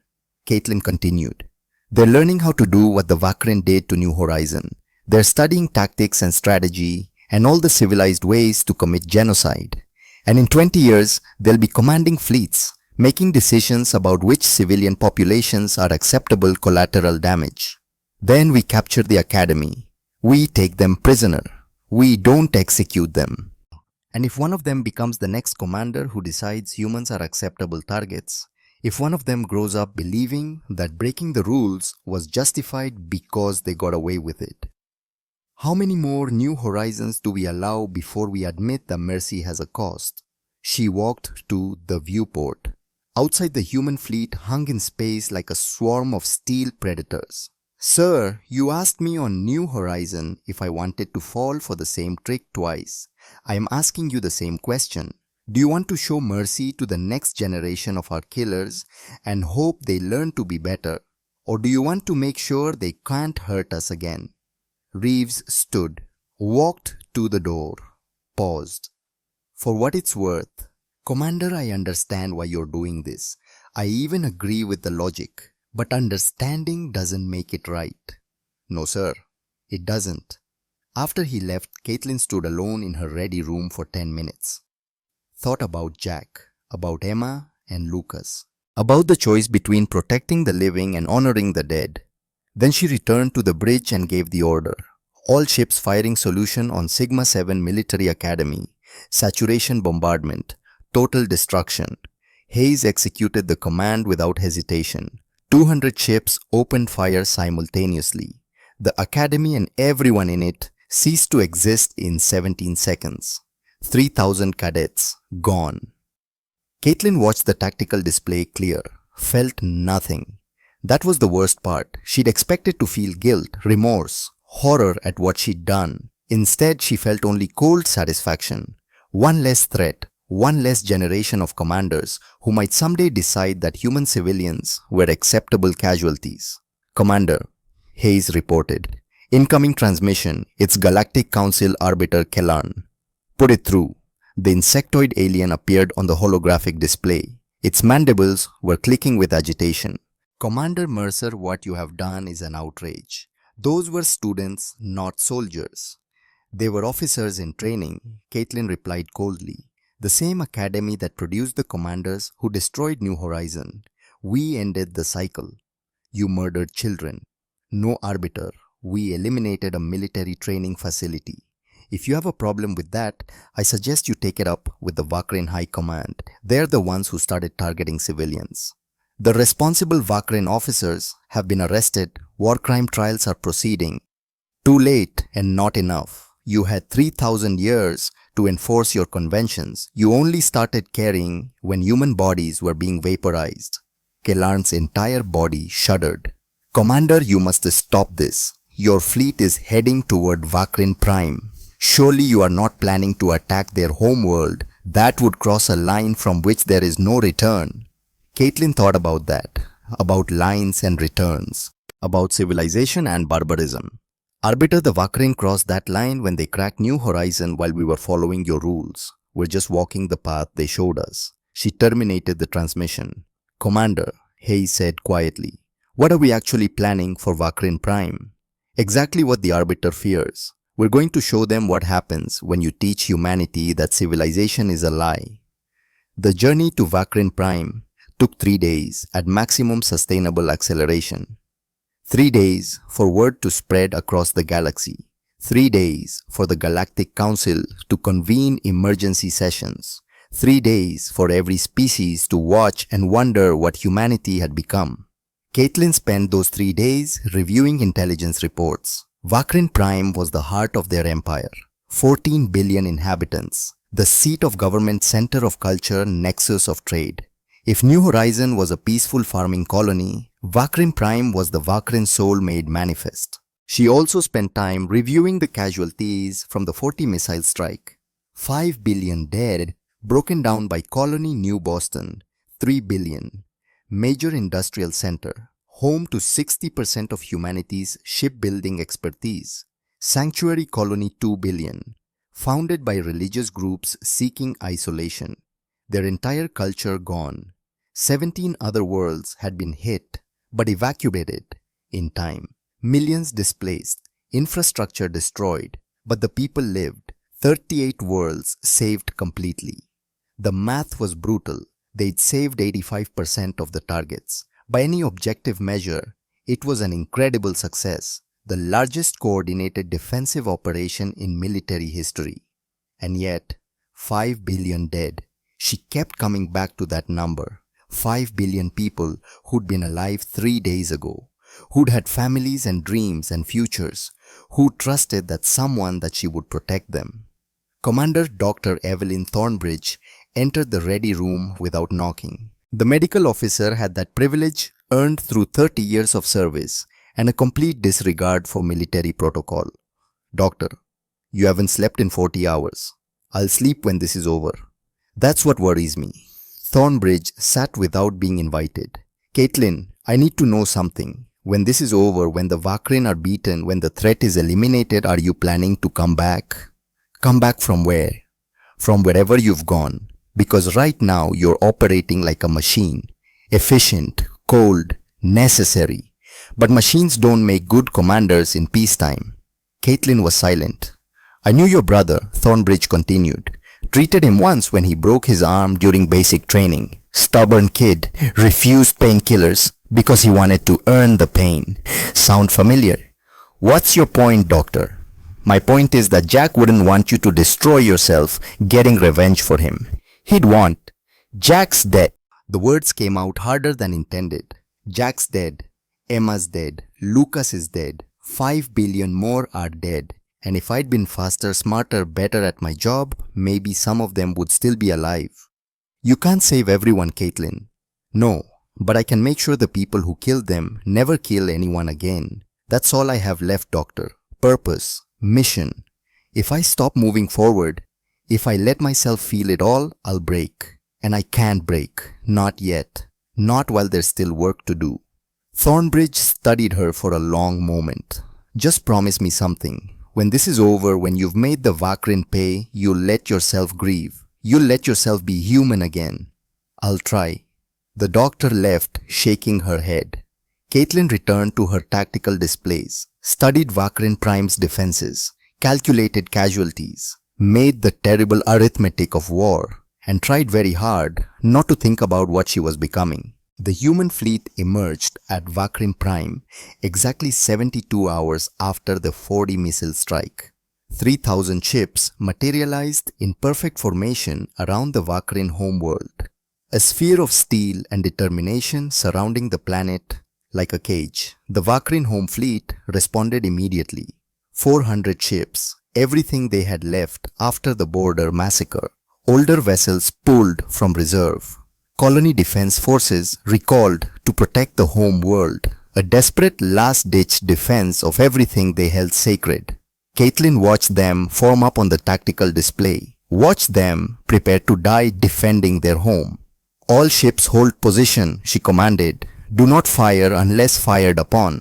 Caitlin continued. They're learning how to do what the Vakrin did to New Horizon. They're studying tactics and strategy and all the civilized ways to commit genocide. And in 20 years, they'll be commanding fleets, making decisions about which civilian populations are acceptable collateral damage. Then we capture the academy. We take them prisoner. We don't execute them. And if one of them becomes the next commander who decides humans are acceptable targets, if one of them grows up believing that breaking the rules was justified because they got away with it, how many more New Horizons do we allow before we admit that mercy has a cost? She walked to the viewport. Outside, the human fleet hung in space like a swarm of steel predators. Sir, you asked me on New Horizon if I wanted to fall for the same trick twice. I am asking you the same question. Do you want to show mercy to the next generation of our killers and hope they learn to be better? Or do you want to make sure they can't hurt us again? Reeves stood, walked to the door, paused. For what it's worth, Commander, I understand why you're doing this. I even agree with the logic. But understanding doesn't make it right. No, sir, it doesn't. After he left, Caitlin stood alone in her ready room for 10 minutes. Thought about Jack, about Emma and Lucas, about the choice between protecting the living and honoring the dead. Then she returned to the bridge and gave the order. All ships firing solution on Sigma 7 Military Academy. Saturation bombardment. Total destruction. Hayes executed the command without hesitation. 200 ships opened fire simultaneously. The Academy and everyone in it ceased to exist in 17 seconds. 3,000 cadets gone. Caitlin watched the tactical display clear, felt nothing. That was the worst part. She'd expected to feel guilt, remorse, horror at what she'd done. Instead, she felt only cold satisfaction. One less threat. One less generation of commanders who might someday decide that human civilians were acceptable casualties. Commander, Hayes reported. Incoming transmission, it's Galactic Council Arbiter Kellarn. Put it through. The insectoid alien appeared on the holographic display. Its mandibles were clicking with agitation. Commander Mercer, what you have done is an outrage. Those were students, not soldiers. They were officers in training, Caitlin replied coldly. The same academy that produced the commanders who destroyed New Horizon. We ended the cycle. You murdered children. No arbiter. We eliminated a military training facility. If you have a problem with that, I suggest you take it up with the Vakrin High Command. They're the ones who started targeting civilians. The responsible Vakrin officers have been arrested. War crime trials are proceeding. Too late and not enough. You had 3,000 years to enforce your conventions. You only started caring when human bodies were being vaporized. Kellarn's entire body shuddered. Commander, you must stop this. Your fleet is heading toward Vakrin Prime. Surely you are not planning to attack their homeworld. That would cross a line from which there is no return. Caitlin thought about that, about lines and returns, about civilization and barbarism. Arbiter, the Vakrin crossed that line when they cracked New Horizon while we were following your rules. We're just walking the path they showed us. She terminated the transmission. Commander, Hayes said quietly, what are we actually planning for Vakrin Prime? Exactly what the Arbiter fears. We're going to show them what happens when you teach humanity that civilization is a lie. The journey to Vakrin Prime took 3 days at maximum sustainable acceleration. 3 days for word to spread across the galaxy. 3 days for the Galactic Council to convene emergency sessions. 3 days for every species to watch and wonder what humanity had become. Caitlin spent those 3 days reviewing intelligence reports. Vakrin Prime was the heart of their empire. 14 billion inhabitants. The seat of government, center of culture, nexus of trade. If New Horizon was a peaceful farming colony, Vakrin Prime was the Vakrin soul made manifest. She also spent time reviewing the casualties from the 40 missile strike. 5 billion dead, broken down by Colony New Boston. 3 billion. Major industrial center, home to 60% of humanity's shipbuilding expertise. Sanctuary Colony 2 billion. Founded by religious groups seeking isolation. Their entire culture gone. 17 other worlds had been hit, but evacuated in time. Millions displaced, infrastructure destroyed, but the people lived. 38 worlds saved completely. The math was brutal. They'd saved 85% of the targets. By any objective measure, it was an incredible success, the largest coordinated defensive operation in military history. And yet, 5 billion dead. She kept coming back to that number. 5 billion people who'd been alive 3 days ago, who'd had families and dreams and futures, who trusted that she would protect them. Commander Dr. Evelyn Thornbridge entered the ready room without knocking. The medical officer had that privilege earned through 30 years of service and a complete disregard for military protocol. "Doctor, you haven't slept in 40 hours. I'll sleep when this is over." That's what worries me. Thornbridge sat without being invited. "Caitlin, I need to know something. When this is over, when the Vakrin are beaten, when the threat is eliminated, are you planning to come back?" "Come back from where?" "From wherever you've gone. Because right now you're operating like a machine. Efficient, cold, necessary. But machines don't make good commanders in peacetime." Caitlin was silent. "I knew your brother," Thornbridge continued. "Treated him once when he broke his arm during basic training. Stubborn kid, refused painkillers because he wanted to earn the pain. Sound familiar?" "What's your point, doctor?" "My point is that Jack wouldn't want you to destroy yourself getting revenge for him. He'd want, Jack's dead." The words came out harder than intended. Jack's dead. Emma's dead. Lucas is dead. 5 billion more are dead. And if I'd been faster, smarter, better at my job, maybe some of them would still be alive. "You can't save everyone, Caitlin." "No, but I can make sure the people who killed them never kill anyone again. That's all I have left, doctor. Purpose, mission. If I stop moving forward, if I let myself feel it all, I'll break. And I can't break. Not yet. Not while there's still work to do." Thornbridge studied her for a long moment. "Just promise me something. When this is over, when you've made the Vakrin pay, you'll let yourself grieve. You'll let yourself be human again." "I'll try." The doctor left, shaking her head. Caitlin returned to her tactical displays, studied Vakrin Prime's defenses, calculated casualties, made the terrible arithmetic of war, and tried very hard not to think about what she was becoming. The human fleet emerged at Vakrin Prime exactly 72 hours after the 40 missile strike. 3,000 ships materialized in perfect formation around the Vakrin homeworld. A sphere of steel and determination surrounding the planet like a cage. The Vakrin home fleet responded immediately. 400 ships, everything they had left after the border massacre. Older vessels pulled from reserve. Colony defense forces recalled to protect the home world, a desperate last-ditch defense of everything they held sacred. Caitlin watched them form up on the tactical display, watched them prepare to die defending their home. "All ships hold position," she commanded. "Do not fire unless fired upon."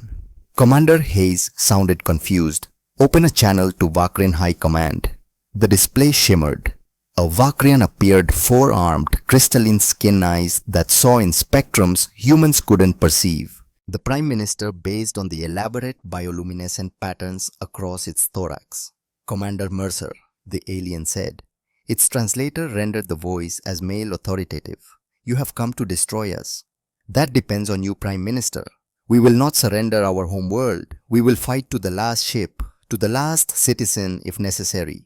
Commander Hayes sounded confused. "Open a channel to Vakrin High Command." The display shimmered. A Vakrian appeared, four-armed, crystalline skin eyes that saw in spectrums humans couldn't perceive. The Prime Minister based on the elaborate bioluminescent patterns across its thorax. "Commander Mercer," the alien said. Its translator rendered the voice as male authoritative. "You have come to destroy us." "That depends on you, Prime Minister. We will not surrender our home world. We will fight to the last ship, to the last citizen if necessary."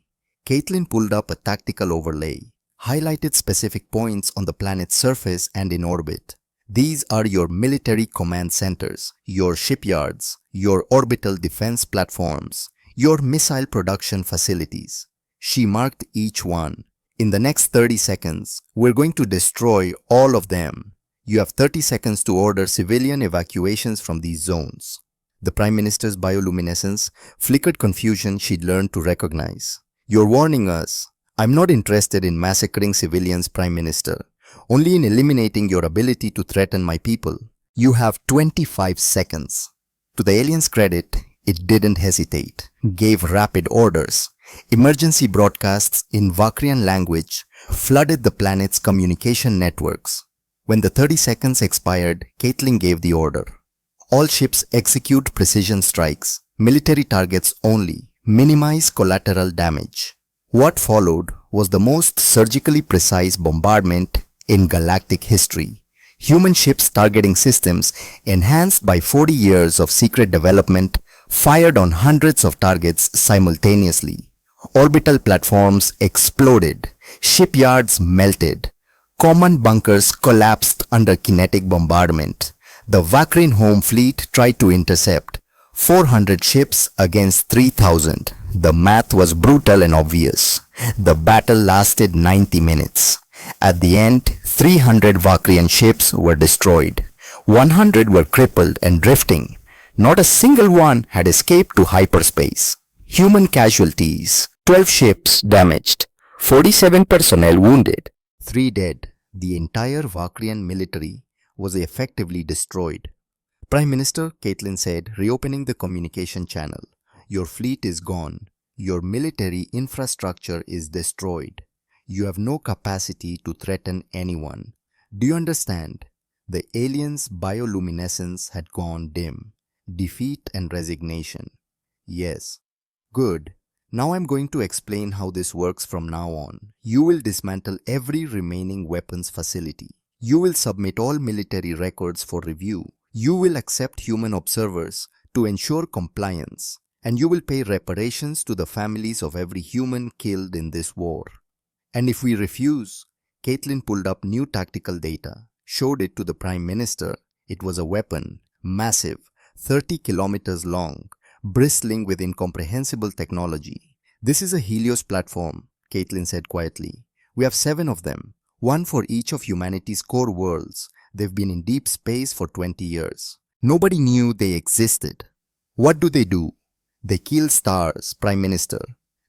Caitlin pulled up a tactical overlay, highlighted specific points on the planet's surface and in orbit. "These are your military command centers, your shipyards, your orbital defense platforms, your missile production facilities." She marked each one. "In the next 30 seconds, we're going to destroy all of them. You have 30 seconds to order civilian evacuations from these zones." The Prime Minister's bioluminescence flickered confusion she'd learned to recognize. "You're warning us. I'm not interested in massacring civilians, Prime Minister. Only in eliminating your ability to threaten my people. You have 25 seconds. To the alien's credit, it didn't hesitate. Gave rapid orders. Emergency broadcasts in Vakrian language flooded the planet's communication networks. When the 30 seconds expired, Caitlin gave the order. "All ships execute precision strikes. Military targets only. Minimize collateral damage." What followed was the most surgically precise bombardment in galactic history. Human ships targeting systems enhanced by 40 years of secret development fired on hundreds of targets simultaneously. Orbital platforms exploded. Shipyards melted. Common bunkers collapsed under kinetic bombardment. The Vakrin home fleet tried to intercept. 400 ships against 3,000. The math was brutal and obvious. The battle lasted 90 minutes. At the end, 300 Vakrian ships were destroyed. 100 were crippled and drifting. Not a single one had escaped to hyperspace. Human casualties: 12 ships damaged, 47 personnel wounded, 3 dead. The entire Vakrian military was effectively destroyed. Prime Minister, Caitlin said, reopening the communication channel. Your fleet is gone. Your military infrastructure is destroyed. You have no capacity to threaten anyone. Do you understand? The aliens' bioluminescence had gone dim. Defeat and resignation. Yes. Good. Now I'm going to explain how this works from now on. You will dismantle every remaining weapons facility. You will submit all military records for review. You will accept human observers to ensure compliance. And you will pay reparations to the families of every human killed in this war. And if we refuse, Caitlin pulled up new tactical data, showed it to the Prime Minister. It was a weapon, massive, 30 kilometers long, bristling with incomprehensible technology. This is a Helios platform, Caitlin said quietly. We have 7 of them, one for each of humanity's core worlds. They've been in deep space for 20 years. Nobody knew they existed. What do? They kill stars, Prime Minister.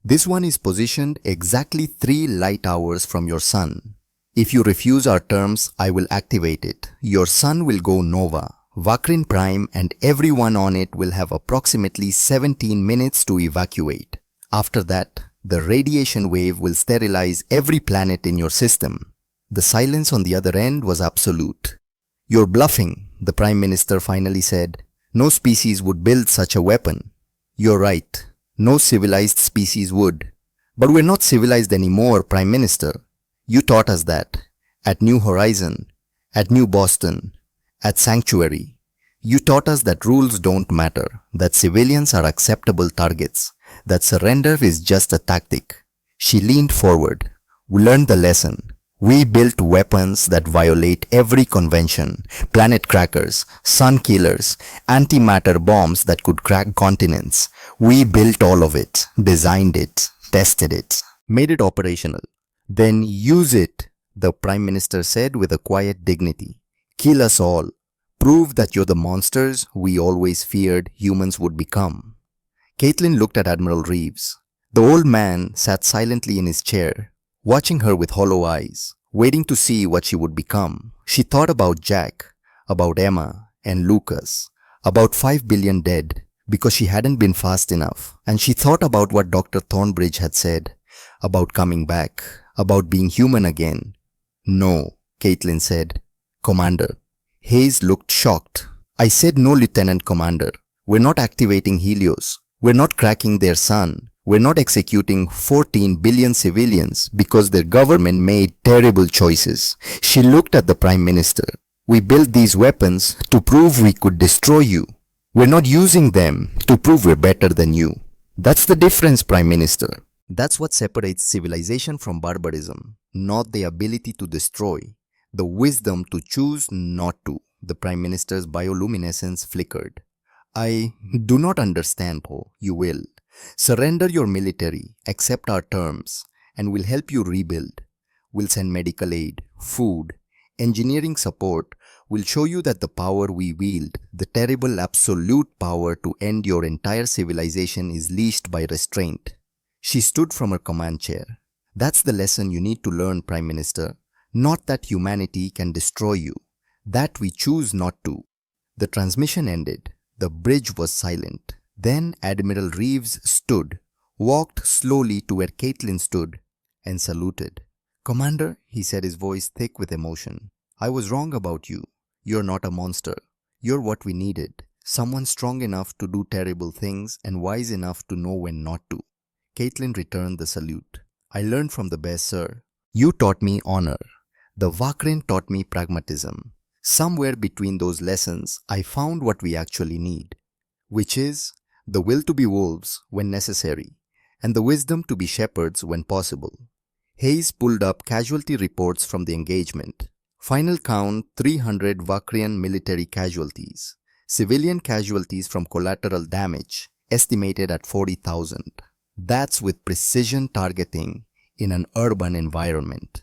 This one is positioned exactly 3 light hours from your sun. If you refuse our terms, I will activate it. Your sun will go nova. Vakrin Prime and everyone on it will have approximately 17 minutes to evacuate. After that, the radiation wave will sterilize every planet in your system. The silence on the other end was absolute. You're bluffing, the Prime Minister finally said. No species would build such a weapon. You're right. No civilized species would. But we're not civilized anymore, Prime Minister. You taught us that. At New Horizon, at New Boston, at Sanctuary. You taught us that rules don't matter, that civilians are acceptable targets, that surrender is just a tactic. She leaned forward. We learned the lesson. We built weapons that violate every convention. Planet crackers, sun killers, antimatter bombs that could crack continents. We built all of it, designed it, tested it, made it operational. Then use it, the Prime Minister said with a quiet dignity. Kill us all. Prove that you're the monsters we always feared humans would become. Caitlin looked at Admiral Reeves. The old man sat silently in his chair, watching her with hollow eyes, waiting to see what she would become. She thought about Jack, about Emma and Lucas, about 5 billion dead because she hadn't been fast enough. And she thought about what Dr. Thornbridge had said, about coming back, about being human again. No, Caitlin said. Commander. Hayes looked shocked. I said no, Lieutenant Commander. We're not activating Helios. We're not cracking their sun. We're not executing 14 billion civilians because their government made terrible choices. She looked at the Prime Minister. We built these weapons to prove we could destroy you. We're not using them to prove we're better than you. That's the difference, Prime Minister. That's what separates civilization from barbarism, not the ability to destroy, the wisdom to choose not to. The Prime Minister's bioluminescence flickered. I do not understand, Paul. You will. Surrender your military, accept our terms, and we'll help you rebuild. We'll send medical aid, food, engineering support. We'll show you that the power we wield, the terrible absolute power to end your entire civilization, is leashed by restraint. She stood from her command chair. That's the lesson you need to learn, Prime Minister. Not that humanity can destroy you. That we choose not to. The transmission ended. The bridge was silent. Then Admiral Reeves stood, walked slowly to where Caitlin stood, and saluted. Commander, he said, his voice thick with emotion. I was wrong about you. You're not a monster. You're what we needed. Someone strong enough to do terrible things and wise enough to know when not to. Caitlin returned the salute. I learned from the best, sir. You taught me honor. The Vakrin taught me pragmatism. Somewhere between those lessons, I found what we actually need, which is the will to be wolves when necessary, and the wisdom to be shepherds when possible. Hayes pulled up casualty reports from the engagement. Final count: 300 Vakrian military casualties. Civilian casualties from collateral damage estimated at 40,000. That's with precision targeting in an urban environment.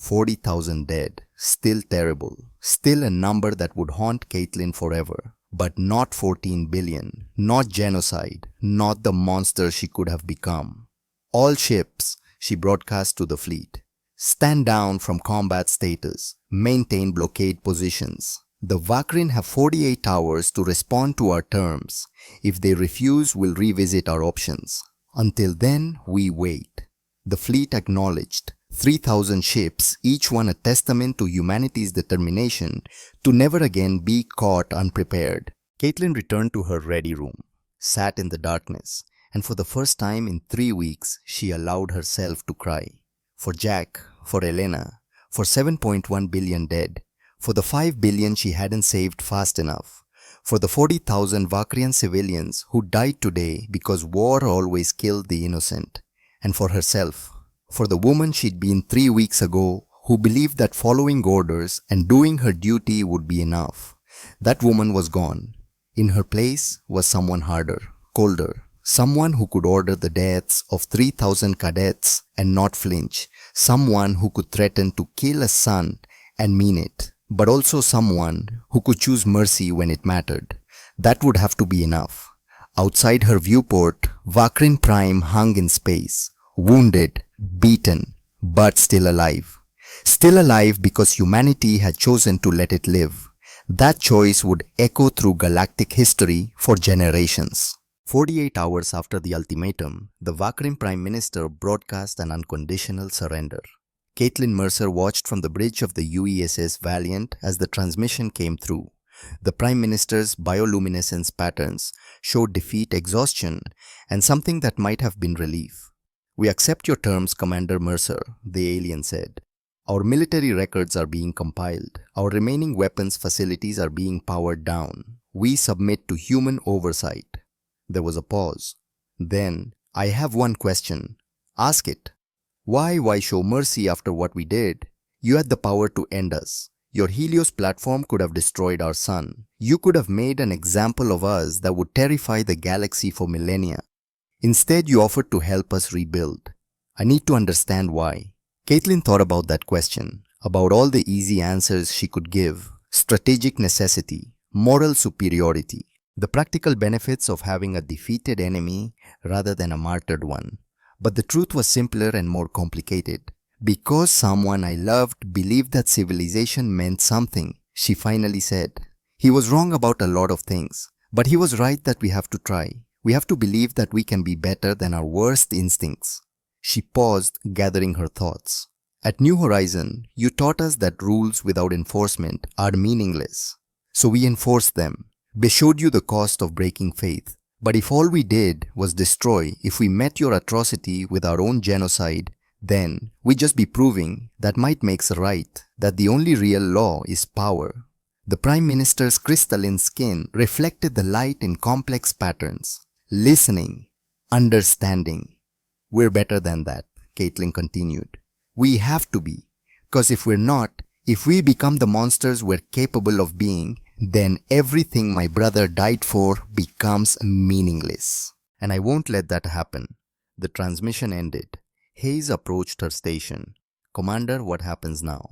40,000 dead. Still terrible. Still a number that would haunt Caitlin forever. But not 14 billion. Not genocide. Not the monster she could have become. All ships, she broadcast to the fleet. Stand down from combat status. Maintain blockade positions. The Vakrin have 48 hours to respond to our terms. If they refuse, we'll revisit our options. Until then, we wait. The fleet acknowledged. 3,000 ships, each one a testament to humanity's determination to never again be caught unprepared. Caitlin returned to her ready room, sat in the darkness, and for the first time in 3 weeks, she allowed herself to cry. For Jack, for Elena, for 7.1 billion dead, for the 5 billion she hadn't saved fast enough, for the 40,000 Vakrian civilians who died today because war always killed the innocent, and for herself, for the woman she'd been 3 weeks ago who believed that following orders and doing her duty would be enough. That woman was gone. In her place was someone harder, colder, someone who could order the deaths of 3,000 cadets and not flinch, someone who could threaten to kill a son and mean it, but also someone who could choose mercy when it mattered. That would have to be enough. Outside her viewport, Vakrin Prime hung in space, wounded, beaten, but still alive. Still alive because humanity had chosen to let it live. That choice would echo through galactic history for generations. 48 hours after the ultimatum, the Vakrin Prime Minister broadcast an unconditional surrender. Caitlin Mercer watched from the bridge of the UESS Valiant as the transmission came through. The Prime Minister's bioluminescence patterns showed defeat, exhaustion, and something that might have been relief. "We accept your terms, Commander Mercer," the alien said. "Our military records are being compiled. Our remaining weapons facilities are being powered down. We submit to human oversight." There was a pause. Then, "I have one question. Ask it. Why show mercy after what we did? You had the power to end us. Your Helios platform could have destroyed our sun. You could have made an example of us that would terrify the galaxy for millennia. Instead, you offered to help us rebuild. I need to understand why." Caitlin thought about that question, about all the easy answers she could give: strategic necessity, moral superiority, the practical benefits of having a defeated enemy rather than a martyred one. But the truth was simpler and more complicated. Because someone I loved believed that civilization meant something, she finally said. He was wrong about a lot of things, but he was right that we have to try. We have to believe that we can be better than our worst instincts. She paused, gathering her thoughts. At New Horizon, you taught us that rules without enforcement are meaningless. So we enforced them. They showed you the cost of breaking faith. But if all we did was destroy, if we met your atrocity with our own genocide, then we'd just be proving that might makes right, that the only real law is power. The Prime Minister's crystalline skin reflected the light in complex patterns. Listening, understanding. "We're better than that," Caitlin continued. "We have to be. Because if we're not, if we become the monsters we're capable of being, then everything my brother died for becomes meaningless. And I won't let that happen." The transmission ended. Hayes approached her station. "Commander, what happens now?"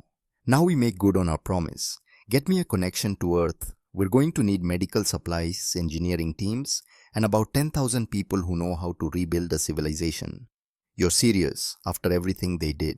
"Now we make good on our promise. Get me a connection to Earth. We're going to need medical supplies, engineering teams, and about 10,000 people who know how to rebuild a civilization." "You're serious after everything they did?"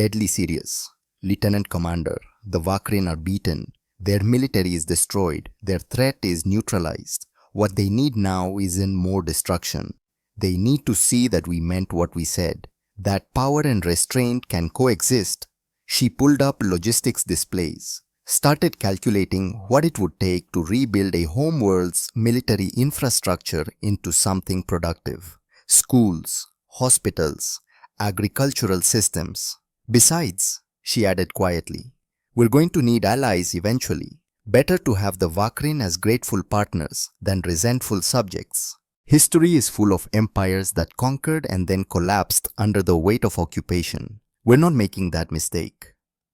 "Deadly serious. Lieutenant Commander, the Vakrin are beaten. Their military is destroyed. Their threat is neutralized. What they need now isn't more destruction. They need to see that we meant what we said, that power and restraint can coexist." She pulled up logistics displays, started calculating what it would take to rebuild a homeworld's military infrastructure into something productive. Schools, hospitals, agricultural systems. "Besides," she added quietly, "we're going to need allies eventually. Better to have the Vakrin as grateful partners than resentful subjects." History is full of empires that conquered and then collapsed under the weight of occupation. We're not making that mistake.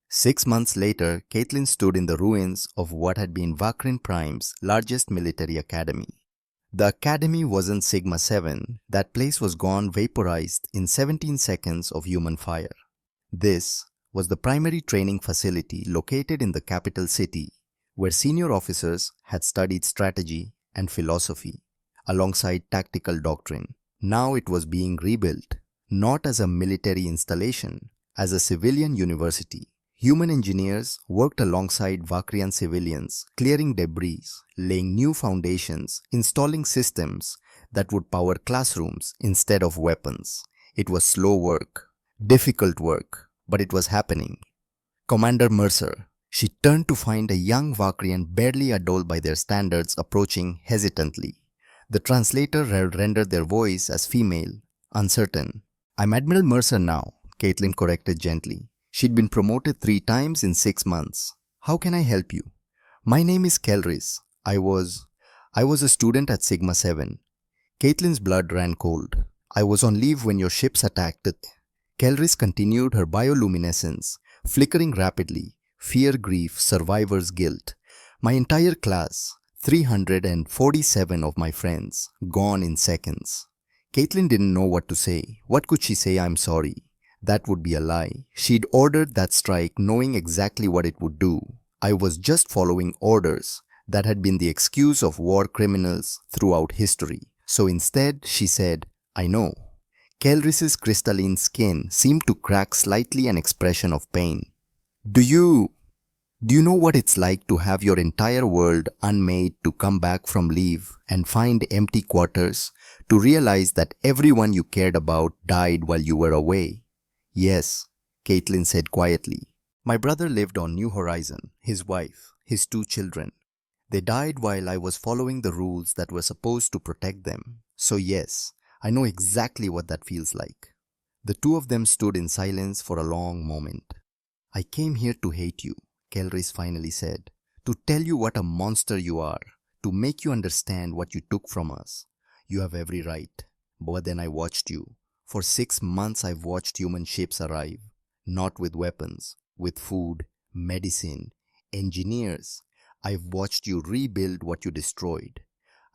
6 months later, Caitlin stood in the ruins of what had been Vakrin Prime's largest military academy. The academy wasn't Sigma 7. That place was gone, vaporized in 17 seconds of human fire. This was the primary training facility located in the capital city, where senior officers had studied strategy and philosophy alongside tactical doctrine. Now it was being rebuilt, not as a military installation, as a civilian university. Human engineers worked alongside Vakrian civilians, clearing debris, laying new foundations, installing systems that would power classrooms instead of weapons. It was slow work, difficult work, but it was happening. Commander Mercer. She turned to find a young Vakrian barely adult by their standards approaching hesitantly. The translator had rendered their voice as female, uncertain. "I'm Admiral Mercer now," Caitlin corrected gently. She'd been promoted 3 times in 6 months. "How can I help you?" "My name is Kelris. I was a student at Sigma 7. Caitlin's blood ran cold. "I was on leave when your ships attacked it." Kelris continued her bioluminescence, flickering rapidly. Fear, grief, survivor's guilt. "My entire class, 347 of my friends, gone in seconds." Caitlin didn't know what to say. What could she say? "I'm sorry"? That would be a lie. She'd ordered that strike knowing exactly what it would do. "I was just following orders." That had been the excuse of war criminals throughout history. So instead, she said, "I know." Kelris's crystalline skin seemed to crack slightly, an expression of pain. Do you know what it's like to have your entire world unmade, to come back from leave and find empty quarters, to realize that everyone you cared about died while you were away?" "Yes," Caitlin said quietly. "My brother lived on New Horizon, his wife, his 2 children. They died while I was following the rules that were supposed to protect them. So yes, I know exactly what that feels like." The 2 of them stood in silence for a long moment. "I came here to hate you," Kelris finally said. "To tell you what a monster you are. To make you understand what you took from us. You have every right. But then I watched you. For 6 months I've watched human ships arrive. Not with weapons, with food, medicine, engineers. I've watched you rebuild what you destroyed.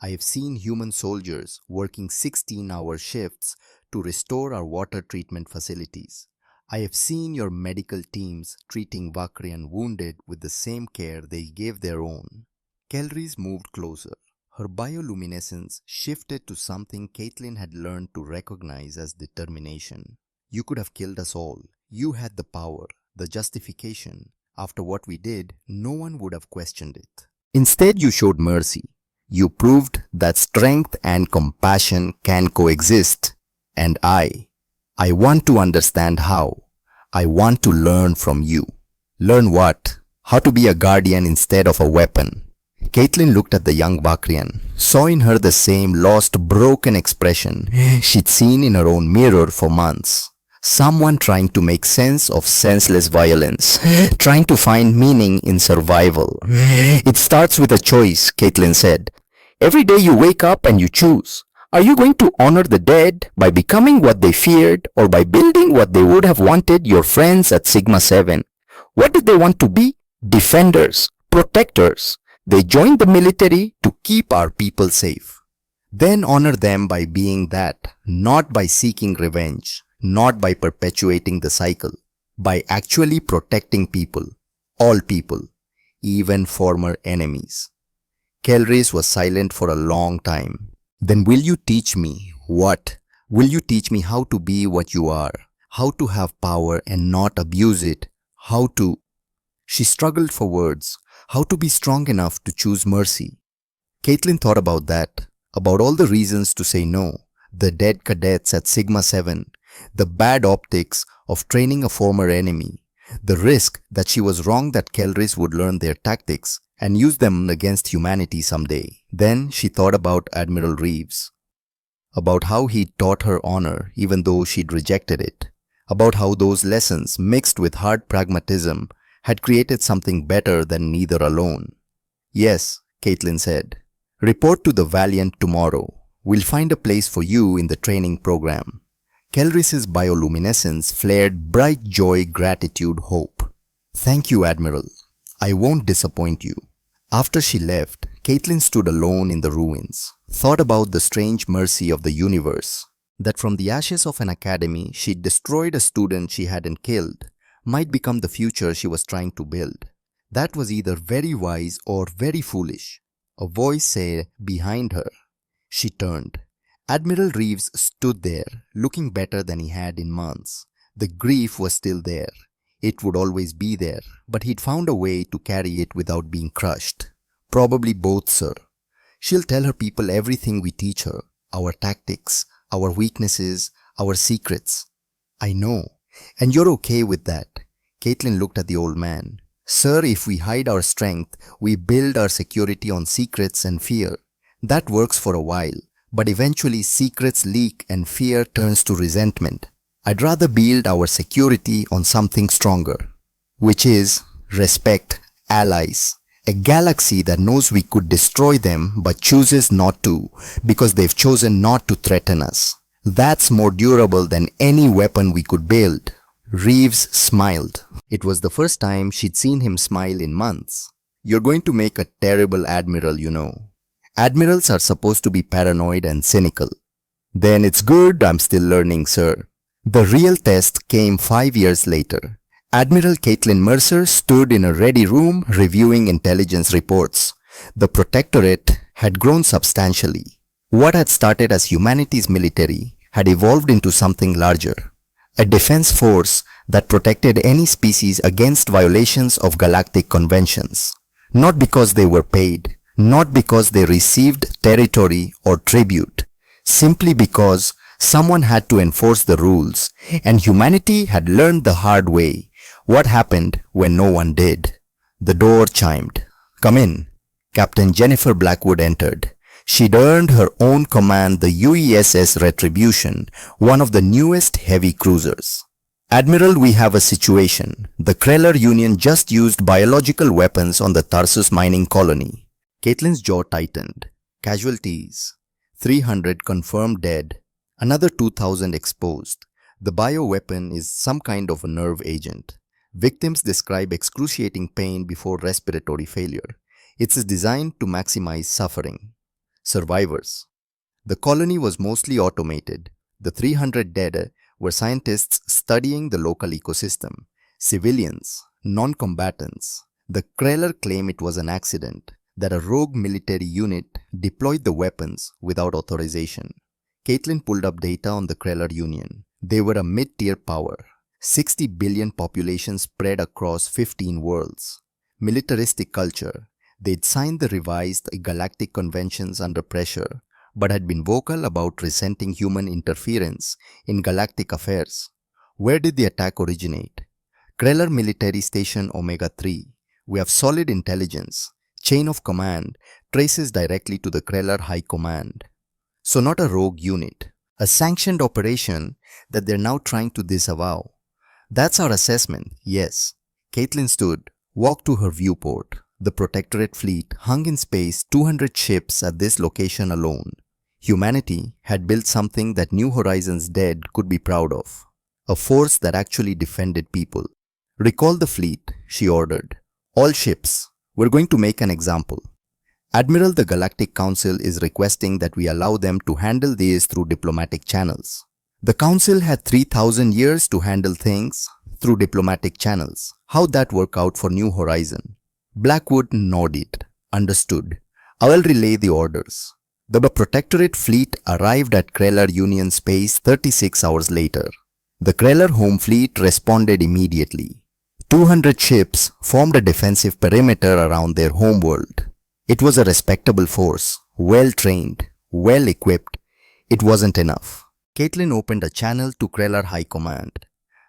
I have seen human soldiers working 16-hour shifts to restore our water treatment facilities. I have seen your medical teams treating Vakrian wounded with the same care they gave their own." Kelris moved closer. Her bioluminescence shifted to something Caitlin had learned to recognize as determination. "You could have killed us all. You had the power, the justification. After what we did, no one would have questioned it. Instead, you showed mercy. You proved that strength and compassion can coexist. And I want to understand how. I want to learn from you." "Learn what?" "How to be a guardian instead of a weapon." Caitlin looked at the young Bakrian, saw in her the same lost, broken expression she'd seen in her own mirror for months. Someone trying to make sense of senseless violence, trying to find meaning in survival. "It starts with a choice," Caitlin said. "Every day you wake up and you choose. Are you going to honor the dead by becoming what they feared, or by building what they would have wanted your friends at Sigma 7? What did they want to be? Defenders, protectors. They joined the military to keep our people safe. Then honor them by being that, not by seeking revenge, not by perpetuating the cycle, by actually protecting people, all people, even former enemies." Kelris was silent for a long time. "Then will you teach me what? Will you teach me how to be what you are? How to have power and not abuse it? How to—" She struggled for words. How to be strong enough to choose mercy. Caitlin thought about that, about all the reasons to say no, the dead cadets at Sigma 7, the bad optics of training a former enemy, the risk that she was wrong that Kelris would learn their tactics and use them against humanity someday. Then she thought about Admiral Reeves, about how he'd taught her honor even though she'd rejected it, about how those lessons mixed with hard pragmatism had created something better than neither alone. "Yes," Caitlin said. "Report to the Valiant tomorrow. We'll find a place for you in the training program." Kelris's bioluminescence flared bright joy, gratitude, hope. "Thank you, Admiral. I won't disappoint you." After she left, Caitlin stood alone in the ruins, thought about the strange mercy of the universe, that from the ashes of an academy she'd destroyed a student she hadn't killed, might become the future she was trying to build. That was either very wise or very foolish. A voice said behind her. She turned. Admiral Reeves stood there, looking better than he had in months. The grief was still there. It would always be there, but he'd found a way to carry it without being crushed. Probably both, sir. She'll tell her people everything we teach her, our tactics, our weaknesses, our secrets. I know, and you're okay with that. Caitlin looked at the old man. Sir, if we hide our strength, we build our security on secrets and fear. That works for a while, but eventually secrets leak and fear turns to resentment. I'd rather build our security on something stronger, which is respect, allies. A galaxy that knows we could destroy them but chooses not to because they've chosen not to threaten us. That's more durable than any weapon we could build. Reeves smiled. It was the first time she'd seen him smile in months. You're going to make a terrible admiral, you know. Admirals are supposed to be paranoid and cynical. Then it's good I'm still learning, sir. The real test came 5 years later. Admiral Caitlin Mercer stood in a ready room reviewing intelligence reports. The Protectorate had grown substantially. What had started as humanity's military had evolved into something larger. A defense force that protected any species against violations of galactic conventions. Not because they were paid, not because they received territory or tribute, simply because someone had to enforce the rules, and humanity had learned the hard way what happened when no one did. The door chimed. Come in. Captain Jennifer Blackwood entered. She'd earned her own command the UESS Retribution, one of the newest heavy cruisers. Admiral, we have a situation. The Kreller Union just used biological weapons on the Tarsus mining colony. Caitlin's jaw tightened. Casualties. 300 confirmed dead. Another 2,000 exposed. The bioweapon is some kind of a nerve agent. Victims describe excruciating pain before respiratory failure. It's designed to maximize suffering. Survivors. The colony was mostly automated. The 300 dead were scientists studying the local ecosystem. Civilians, non-combatants. The Kreller claim it was an accident, that a rogue military unit deployed the weapons without authorization. Caitlin pulled up data on the Kreller Union. They were a mid-tier power. 60 billion population spread across 15 worlds. Militaristic culture. They'd signed the revised galactic conventions under pressure, but had been vocal about resenting human interference in galactic affairs. Where did the attack originate? Kreller Military Station Omega-3. We have solid intelligence. Chain of command traces directly to the Kreller High Command. So not a rogue unit. A sanctioned operation that they're now trying to disavow. That's our assessment, yes. Caitlin stood, walked to her viewport. The Protectorate fleet hung in space 200 ships at this location alone. Humanity had built something that New Horizons dead could be proud of. A force that actually defended people. Recall the fleet, she ordered. All ships. We're going to make an example. Admiral, the Galactic Council is requesting that we allow them to handle these through diplomatic channels. The Council had 3,000 years to handle things through diplomatic channels. How'd that work out for New Horizon? Blackwood nodded. Understood. I will relay the orders. The Protectorate fleet arrived at Kreller Union space 36 hours later. The Kreller home fleet responded immediately. 200 ships formed a defensive perimeter around their homeworld. It was a respectable force, well-trained, well-equipped. It wasn't enough. Caitlin opened a channel to Kreller High Command.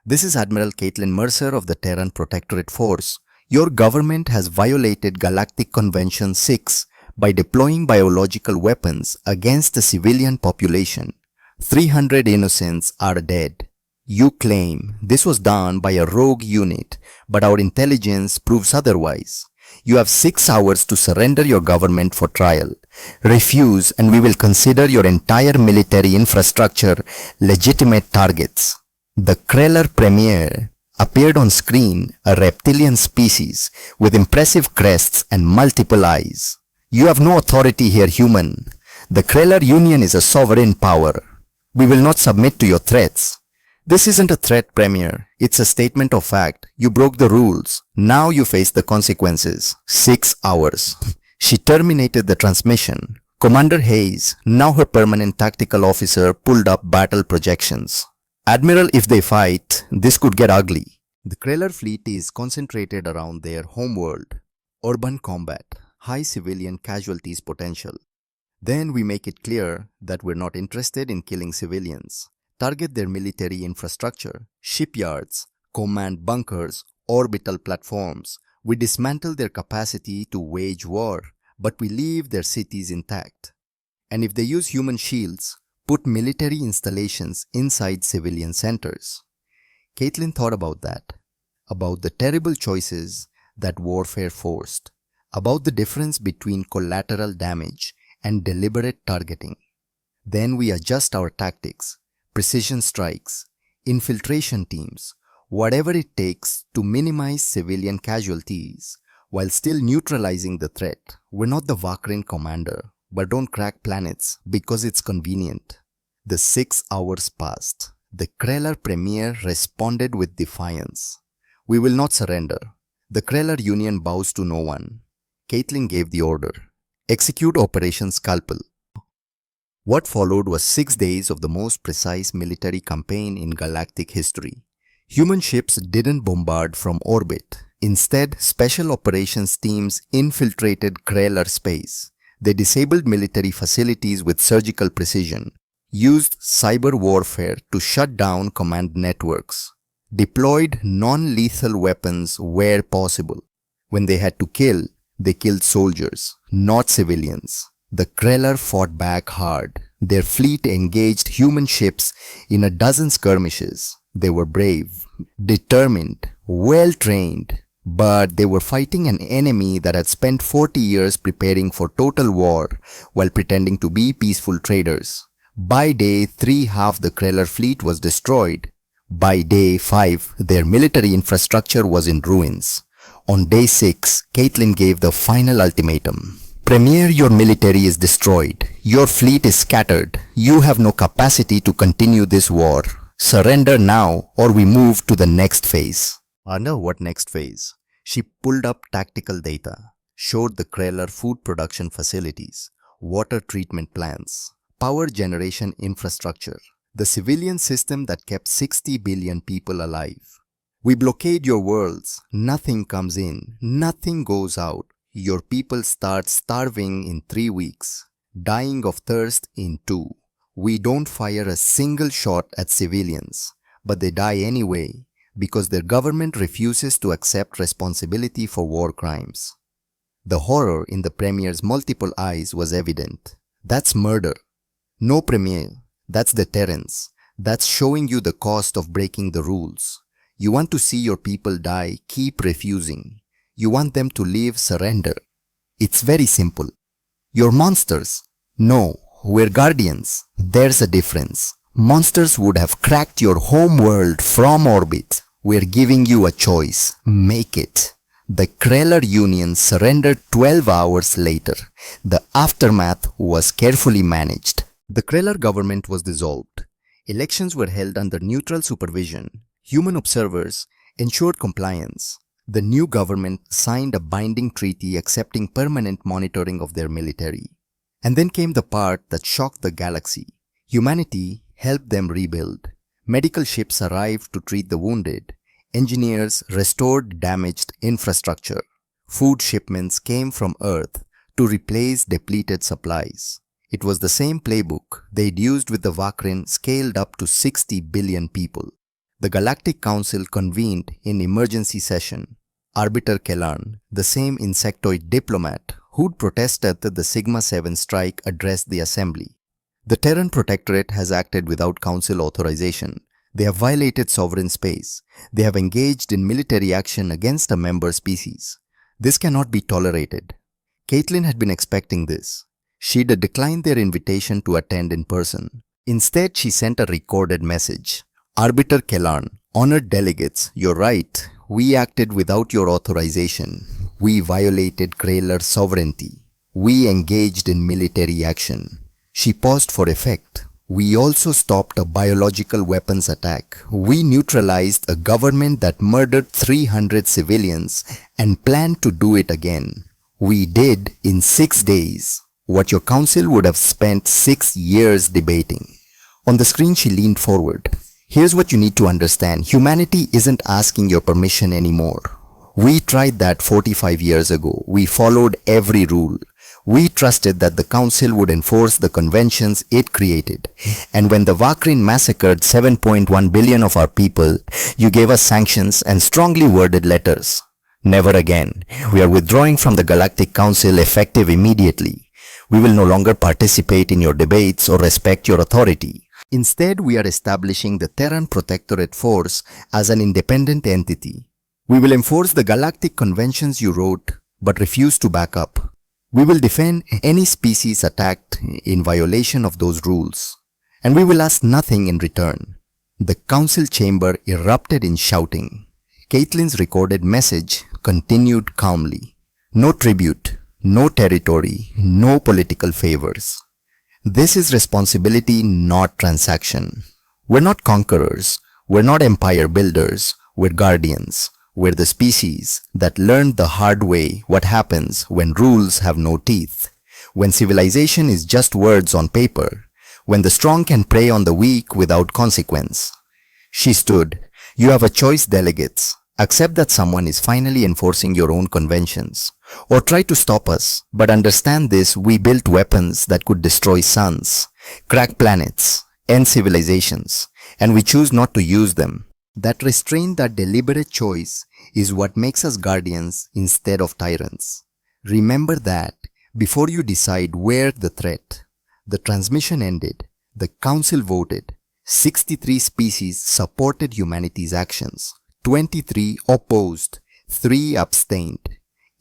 This is Admiral Caitlin Mercer of the Terran Protectorate Force. Your government has violated Galactic Convention 6 by deploying biological weapons against the civilian population. 300 innocents are dead. You claim this was done by a rogue unit, but our intelligence proves otherwise. You have 6 hours to surrender your government for trial. Refuse and we will consider your entire military infrastructure legitimate targets. The Kreller Premier appeared on screen, a reptilian species with impressive crests and multiple eyes. You have no authority here, human. The Kreller Union is a sovereign power. We will not submit to your threats. This isn't a threat, Premier. It's a statement of fact. You broke the rules. Now you face the consequences. 6 hours. She terminated the transmission. Commander Hayes, now her permanent tactical officer, pulled up battle projections. Admiral, if they fight, this could get ugly. The Kreller fleet is concentrated around their homeworld. Urban combat. High civilian casualties potential. Then we make it clear that we're not interested in killing civilians. Target their military infrastructure, shipyards, command bunkers, orbital platforms. We dismantle their capacity to wage war, but we leave their cities intact. And if they use human shields, put military installations inside civilian centers. Caitlin thought about that, about the terrible choices that warfare forced, about the difference between collateral damage and deliberate targeting. Then we adjust our tactics. Precision strikes, infiltration teams, whatever it takes to minimize civilian casualties while still neutralizing the threat. We're not the Vakrin commander, but don't crack planets because it's convenient. The 6 hours passed. The Kreller Premier responded with defiance. We will not surrender. The Kreller Union bows to no one. Caitlin gave the order. Execute Operation Scalpel. What followed was 6 days of the most precise military campaign in galactic history. Human ships didn't bombard from orbit. Instead, special operations teams infiltrated Kreller space. They disabled military facilities with surgical precision, used cyber warfare to shut down command networks, deployed non-lethal weapons where possible. When they had to kill, they killed soldiers, not civilians. The Kreller fought back hard. Their fleet engaged human ships in a dozen skirmishes. They were brave, determined, well-trained, but they were fighting an enemy that had spent 40 years preparing for total war while pretending to be peaceful traders. By day 3, half the Kreller fleet was destroyed. By day 5, their military infrastructure was in ruins. On day 6, Caitlin gave the final ultimatum. Premier, your military is destroyed. Your fleet is scattered. You have no capacity to continue this war. Surrender now or we move to the next phase. I know what next phase. She pulled up tactical data, showed the Kreller food production facilities, water treatment plants, power generation infrastructure, the civilian system that kept 60 billion people alive. We blockade your worlds. Nothing comes in. Nothing goes out. Your people start starving in 3 weeks, dying of thirst in 2. We don't fire a single shot at civilians, but they die anyway because their government refuses to accept responsibility for war crimes. The horror in the Premier's multiple eyes was evident. That's murder. No, Premier, that's deterrence. That's showing you the cost of breaking the rules. You want to see your people die, keep refusing. You want them to leave, surrender. It's very simple. You're monsters. No, we're guardians. There's a difference. Monsters would have cracked your home world from orbit. We're giving you a choice. Make it. The Kreller Union surrendered 12 hours later. The aftermath was carefully managed. The Kreller government was dissolved. Elections were held under neutral supervision. Human observers ensured compliance. The new government signed a binding treaty accepting permanent monitoring of their military. And then came the part that shocked the galaxy. Humanity helped them rebuild. Medical ships arrived to treat the wounded. Engineers restored damaged infrastructure. Food shipments came from Earth to replace depleted supplies. It was the same playbook they'd used with the Vakrin scaled up to 60 billion people. The Galactic Council convened in emergency session. Arbiter Kellarn, the same insectoid diplomat who'd protested the Sigma-7 strike, addressed the assembly. The Terran Protectorate has acted without council authorization. They have violated sovereign space. They have engaged in military action against a member species. This cannot be tolerated. Caitlin had been expecting this. She'd declined their invitation to attend in person. Instead, she sent a recorded message. Arbiter Kellarn, honored delegates, you're right. We acted without your authorization. We violated Kreller sovereignty. We engaged in military action. She paused for effect. We also stopped a biological weapons attack. We neutralized a government that murdered 300 civilians and planned to do it again. We did in 6 days what your council would have spent 6 years debating. On the screen, she leaned forward. Here's what you need to understand. Humanity isn't asking your permission anymore. We tried that 45 years ago. We followed every rule. We trusted that the council would enforce the conventions it created. And when the Vakrin massacred 7.1 billion of our people, you gave us sanctions and strongly worded letters. Never again. We are withdrawing from the Galactic Council effective immediately. We will no longer participate in your debates or respect your authority. Instead, we are establishing the Terran Protectorate Force as an independent entity. We will enforce the galactic conventions you wrote, but refuse to back up. We will defend any species attacked in violation of those rules, and we will ask nothing in return. The council chamber erupted in shouting. Caitlin's recorded message continued calmly. No tribute, no territory, no political favors. This is responsibility, not transaction. We're not conquerors. We're not empire builders. We're guardians. We're the species that learned the hard way what happens when rules have no teeth, when civilization is just words on paper, when the strong can prey on the weak without consequence. She stood. You have a choice, delegates. Accept that someone is finally enforcing your own conventions, or try to stop us, but understand this: we built weapons that could destroy suns, crack planets, end civilizations, and we choose not to use them. That restraint, that deliberate choice, is what makes us guardians instead of tyrants. Remember that before you decide where the threat. The transmission ended. The council voted. 63 species supported humanity's actions. 23 opposed. 3 abstained.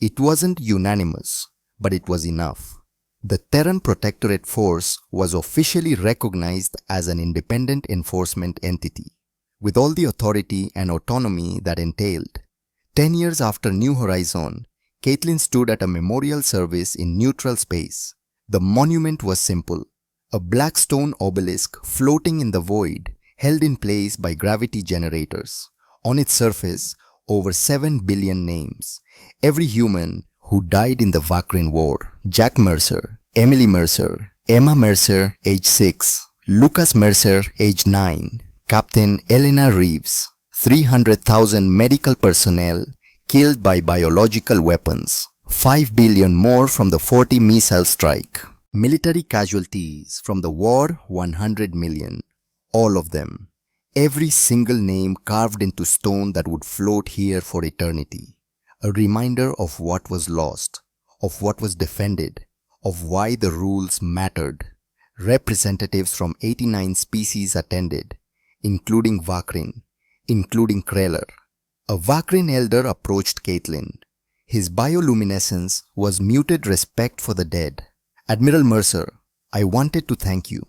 It wasn't unanimous, but it was enough. The Terran Protectorate Force was officially recognized as an independent enforcement entity, with all the authority and autonomy that entailed. 10 years after New Horizon, Caitlin stood at a memorial service in neutral space. The monument was simple: a black stone obelisk floating in the void, held in place by gravity generators. On its surface, over 7 billion names. Every human who died in the Vakrin War. Jack Mercer, Emily Mercer, Emma Mercer, age 6, Lucas Mercer, age 9, Captain Elena Reeves. 300,000 medical personnel killed by biological weapons. 5 billion more from the 40 missile strike. Military casualties from the war, 100 million. All of them. Every single name carved into stone that would float here for eternity. A reminder of what was lost, of what was defended, of why the rules mattered. Representatives from 89 species attended, including Vakrin, including Kreller. A Vakrin elder approached Caitlin. His bioluminescence was muted respect for the dead. Admiral Mercer, I wanted to thank you.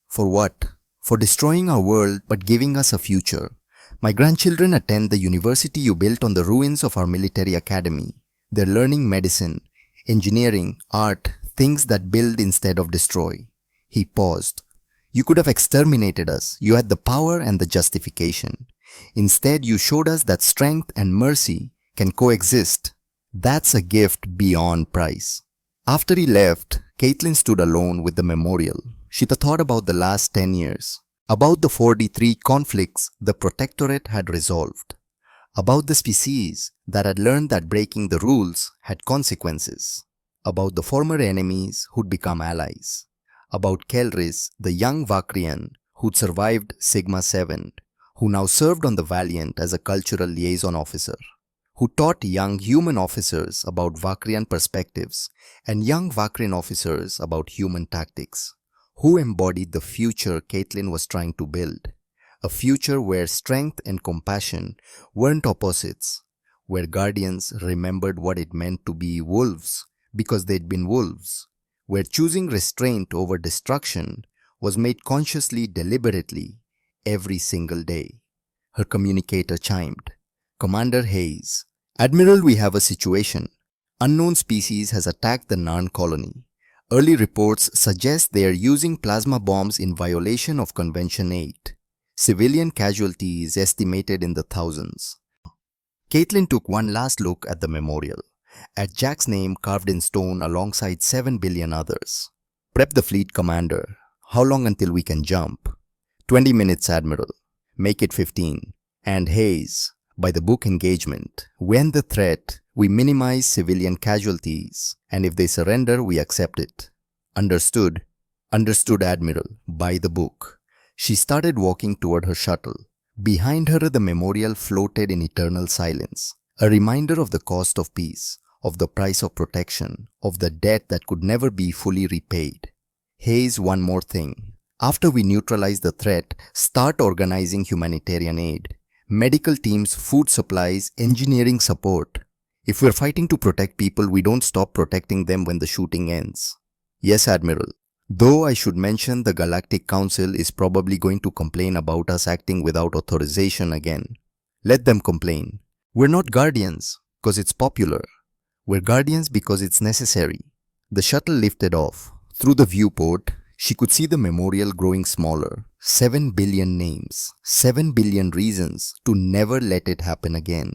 For what? For destroying our world but giving us a future. My grandchildren attend the university you built on the ruins of our military academy. They're learning medicine, engineering, art, things that build instead of destroy. He paused. You could have exterminated us. You had the power and the justification. Instead, you showed us that strength and mercy can coexist. That's a gift beyond price. After he left, Caitlin stood alone with the memorial. She thought about the last 10 years, about the 43 conflicts the Protectorate had resolved, about the species that had learned that breaking the rules had consequences, about the former enemies who'd become allies, about Kelris, the young Vakrian who'd survived Sigma 7, who now served on the Valiant as a cultural liaison officer, who taught young human officers about Vakrian perspectives and young Vakrian officers about human tactics, who embodied the future Caitlin was trying to build, a future where strength and compassion weren't opposites, where guardians remembered what it meant to be wolves because they'd been wolves, where choosing restraint over destruction was made consciously, deliberately, every single day. Her communicator chimed. Commander Hayes. Admiral, we have a situation. Unknown species has attacked the Narn colony. Early reports suggest they are using plasma bombs in violation of Convention 8. Civilian casualties estimated in the thousands. Caitlin took one last look at the memorial, at Jack's name carved in stone alongside 7 billion others. Prep the fleet commander. How long until we can jump? 20 minutes, Admiral. Make it 15. And Hayes, by the book engagement, when the threat, we minimize civilian casualties, and if they surrender, we accept it. Understood? Understood, Admiral, by the book. She started walking toward her shuttle. Behind her, the memorial floated in eternal silence, a reminder of the cost of peace, of the price of protection, of the debt that could never be fully repaid. Hayes, one more thing. After we neutralize the threat, start organizing humanitarian aid. Medical teams, food supplies, engineering support. If we're fighting to protect people, we don't stop protecting them when the shooting ends. Yes, Admiral. Though I should mention the Galactic Council is probably going to complain about us acting without authorization again. Let them complain. We're not guardians because it's popular. We're guardians because it's necessary. The shuttle lifted off. Through the viewport, she could see the memorial growing smaller. 7 billion names, 7 billion reasons to never let it happen again.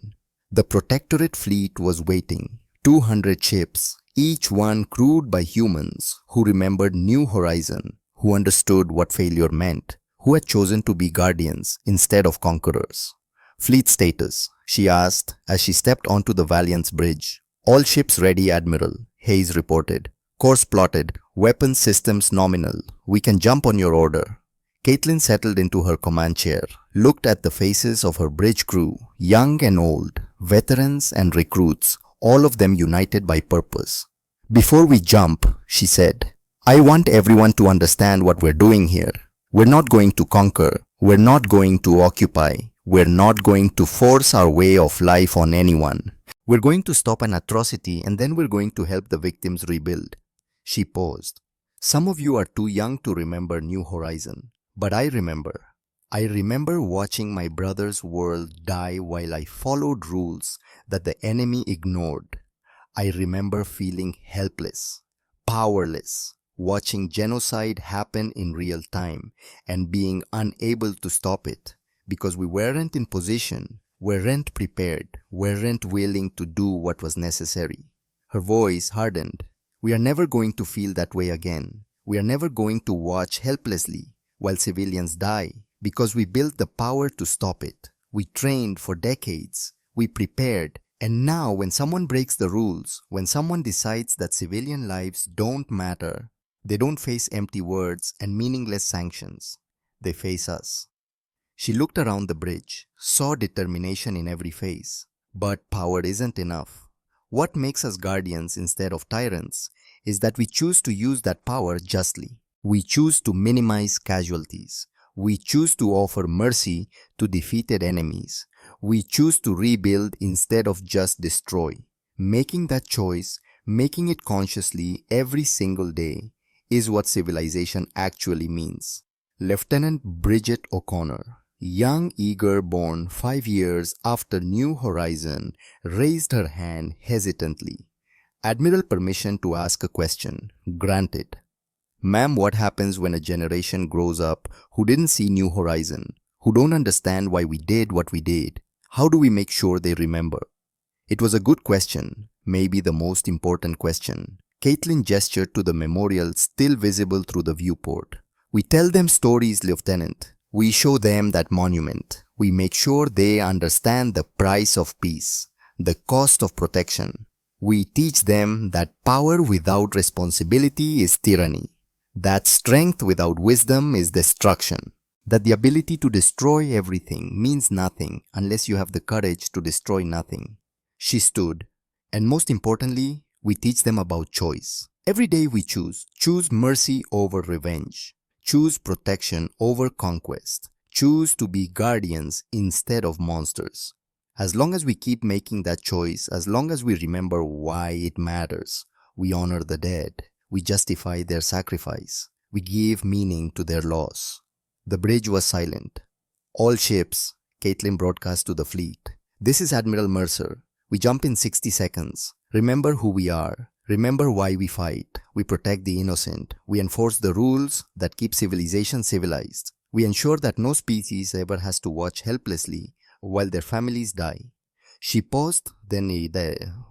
The Protectorate fleet was waiting. 200 ships, each one crewed by humans who remembered New Horizon, who understood what failure meant, who had chosen to be guardians instead of conquerors. Fleet status, she asked as she stepped onto the Valiant's bridge. All ships ready, Admiral, Hayes reported. Course plotted, weapons systems nominal. We can jump on your order. Caitlin settled into her command chair, looked at the faces of her bridge crew, young and old, veterans and recruits, all of them united by purpose. Before we jump, she said, I want everyone to understand what we're doing here. We're not going to conquer. We're not going to occupy. We're not going to force our way of life on anyone. We're going to stop an atrocity and then we're going to help the victims rebuild. She paused. Some of you are too young to remember New Horizon, but I remember. I remember watching my brother's world die while I followed rules that the enemy ignored. I remember feeling helpless, powerless, watching genocide happen in real time and being unable to stop it because we weren't in position, weren't prepared, weren't willing to do what was necessary. Her voice hardened. We are never going to feel that way again. We are never going to watch helplessly while civilians die because we built the power to stop it. We trained for decades. We prepared. And now when someone breaks the rules, when someone decides that civilian lives don't matter, they don't face empty words and meaningless sanctions. They face us. She looked around the bridge, saw determination in every face. But power isn't enough. What makes us guardians instead of tyrants is that we choose to use that power justly. We choose to minimize casualties. We choose to offer mercy to defeated enemies. We choose to rebuild instead of just destroy. Making that choice, making it consciously every single day, is what civilization actually means. Lieutenant Bridget O'Connor, young eager born 5 years after New Horizon, raised her hand hesitantly. Admiral, permission to ask a question. Granted. Ma'am, what happens when a generation grows up who didn't see New Horizon, who don't understand why we did what we did? How do we make sure they remember? It was a good question, maybe the most important question. Caitlin gestured to the memorial still visible through the viewport. We tell them stories, Lieutenant. We show them that monument. We make sure they understand the price of peace, the cost of protection. We teach them that power without responsibility is tyranny, that strength without wisdom is destruction, that the ability to destroy everything means nothing unless you have the courage to destroy nothing. She stood, and most importantly, we teach them about choice. Every day we choose mercy over revenge, choose protection over conquest, choose to be guardians instead of monsters. As long as we keep making that choice, as long as we remember why it matters, we honor the dead, we justify their sacrifice, we give meaning to their loss. The bridge was silent. All ships, Caitlin broadcast to the fleet. This is Admiral Mercer. We jump in 60 seconds. Remember who we are. Remember why we fight. We protect the innocent. We enforce the rules that keep civilization civilized. We ensure that no species ever has to watch helplessly while their families die. She paused, then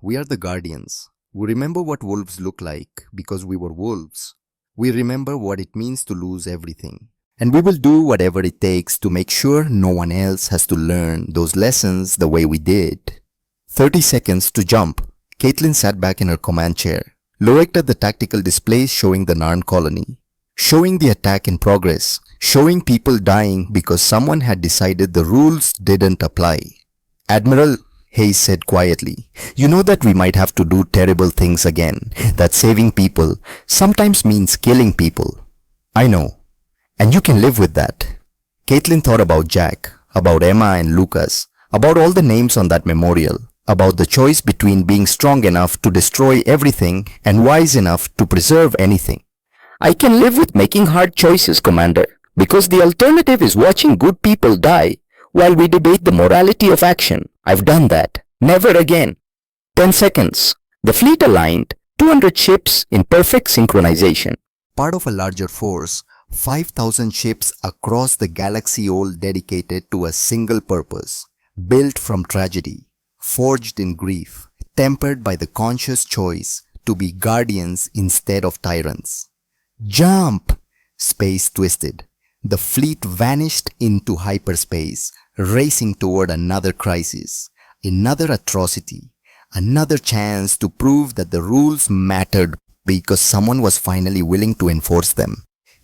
we are the guardians. We remember what wolves look like because we were wolves. We remember what it means to lose everything. And we will do whatever it takes to make sure no one else has to learn those lessons the way we did. 30 seconds to jump. Caitlin sat back in her command chair, looked at the tactical displays showing the Narn colony, showing the attack in progress, showing people dying because someone had decided the rules didn't apply. Admiral, Hayes said quietly, you know that we might have to do terrible things again, that saving people sometimes means killing people. I know, and you can live with that. Caitlin thought about Jack, about Emma and Lucas, about all the names on that memorial, about the choice between being strong enough to destroy everything and wise enough to preserve anything. I can live with making hard choices, Commander, because the alternative is watching good people die while we debate the morality of action. I've done that. Never again. 10 seconds. The fleet aligned, 200 ships in perfect synchronization. Part of a larger force, 5,000 ships across the galaxy, all dedicated to a single purpose, built from tragedy, forged in grief, tempered by the conscious choice to be guardians instead of tyrants. Jump! Space twisted. The fleet vanished into hyperspace, racing toward another crisis, another atrocity, another chance to prove that the rules mattered because someone was finally willing to enforce them.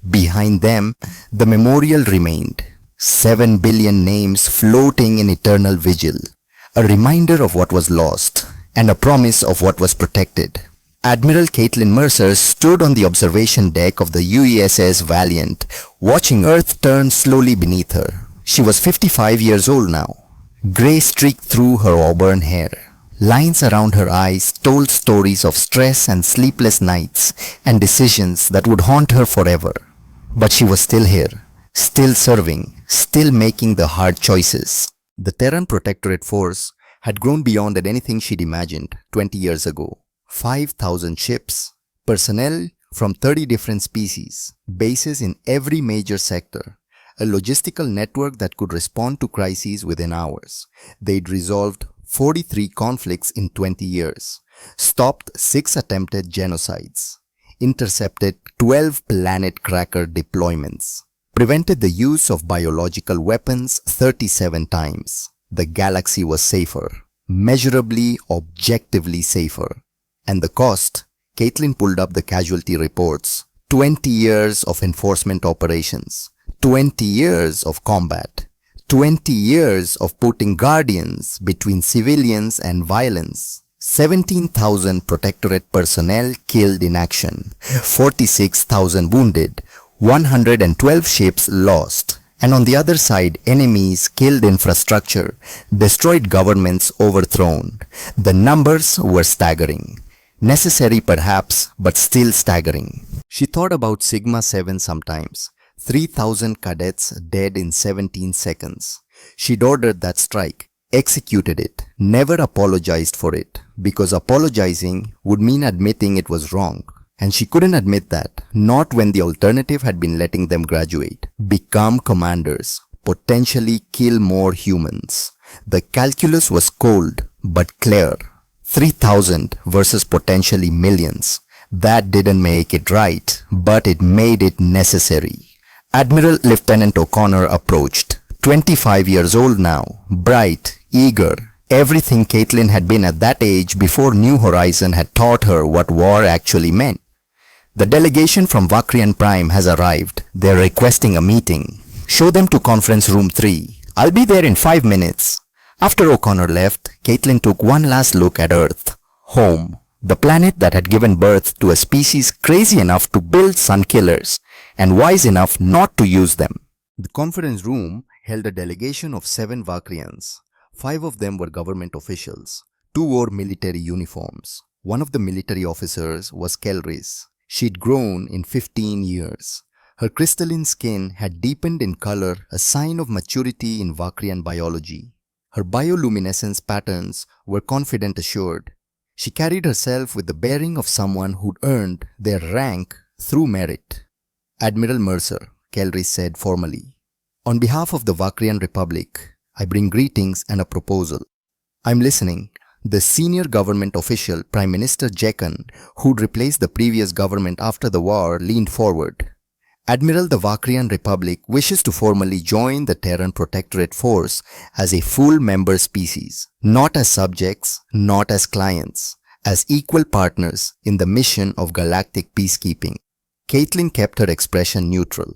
Behind them, the memorial remained, 7 billion names floating in eternal vigil, a reminder of what was lost and a promise of what was protected. Admiral Caitlin Mercer stood on the observation deck of the UESS Valiant, watching Earth turn slowly beneath her. She was 55 years old now. Gray streaked through her auburn hair. Lines around her eyes told stories of stress and sleepless nights and decisions that would haunt her forever. But she was still here, still serving, still making the hard choices. The Terran Protectorate Force had grown beyond anything she'd imagined 20 years ago. 5,000 ships, personnel from 30 different species, bases in every major sector, a logistical network that could respond to crises within hours. They'd resolved 43 conflicts in 20 years, stopped 6 attempted genocides, intercepted 12 planet cracker deployments, prevented the use of biological weapons 37 times. The galaxy was safer, measurably, objectively safer. And the cost? Caitlin pulled up the casualty reports. 20 years of enforcement operations, 20 years of combat, 20 years of putting guardians between civilians and violence. 17,000 Protectorate personnel killed in action, 46,000 wounded, 112 ships lost. And on the other side, enemies killed infrastructure, destroyed governments overthrown. The numbers were staggering. Necessary perhaps, but still staggering. She thought about Sigma 7 sometimes. 3,000 cadets dead in 17 seconds. She'd ordered that strike, executed it, never apologized for it, because apologizing would mean admitting it was wrong. And she couldn't admit that, not when the alternative had been letting them graduate, become commanders, potentially kill more humans. The calculus was cold, but clear. 3,000 versus potentially millions. That didn't make it right, but it made it necessary. Admiral Lieutenant O'Connor approached, 25 years old now, bright, eager, everything Caitlin had been at that age before New Horizon had taught her what war actually meant. The delegation from Vakrian Prime has arrived. They're requesting a meeting. Show them to conference room 3. I'll be there in 5 minutes. After O'Connor left, Caitlin took one last look at Earth. Home. The planet that had given birth to a species crazy enough to build sun killers and wise enough not to use them. The conference room held a delegation of 7 Vakrians. 5 of them were government officials. 2 wore military uniforms. One of the military officers was Kelris. She'd grown in 15 years. Her crystalline skin had deepened in color, a sign of maturity in Vakrian biology. Her bioluminescence patterns were confident assured. She carried herself with the bearing of someone who'd earned their rank through merit. Admiral Mercer, Kelry said formally. On behalf of the Vakrian Republic, I bring greetings and a proposal. I'm listening. The senior government official, Prime Minister Jekan, who'd replaced the previous government after the war, leaned forward. Admiral, the Vakrian Republic wishes to formally join the Terran Protectorate Force as a full member species, not as subjects, not as clients, as equal partners in the mission of galactic peacekeeping. Caitlin kept her expression neutral.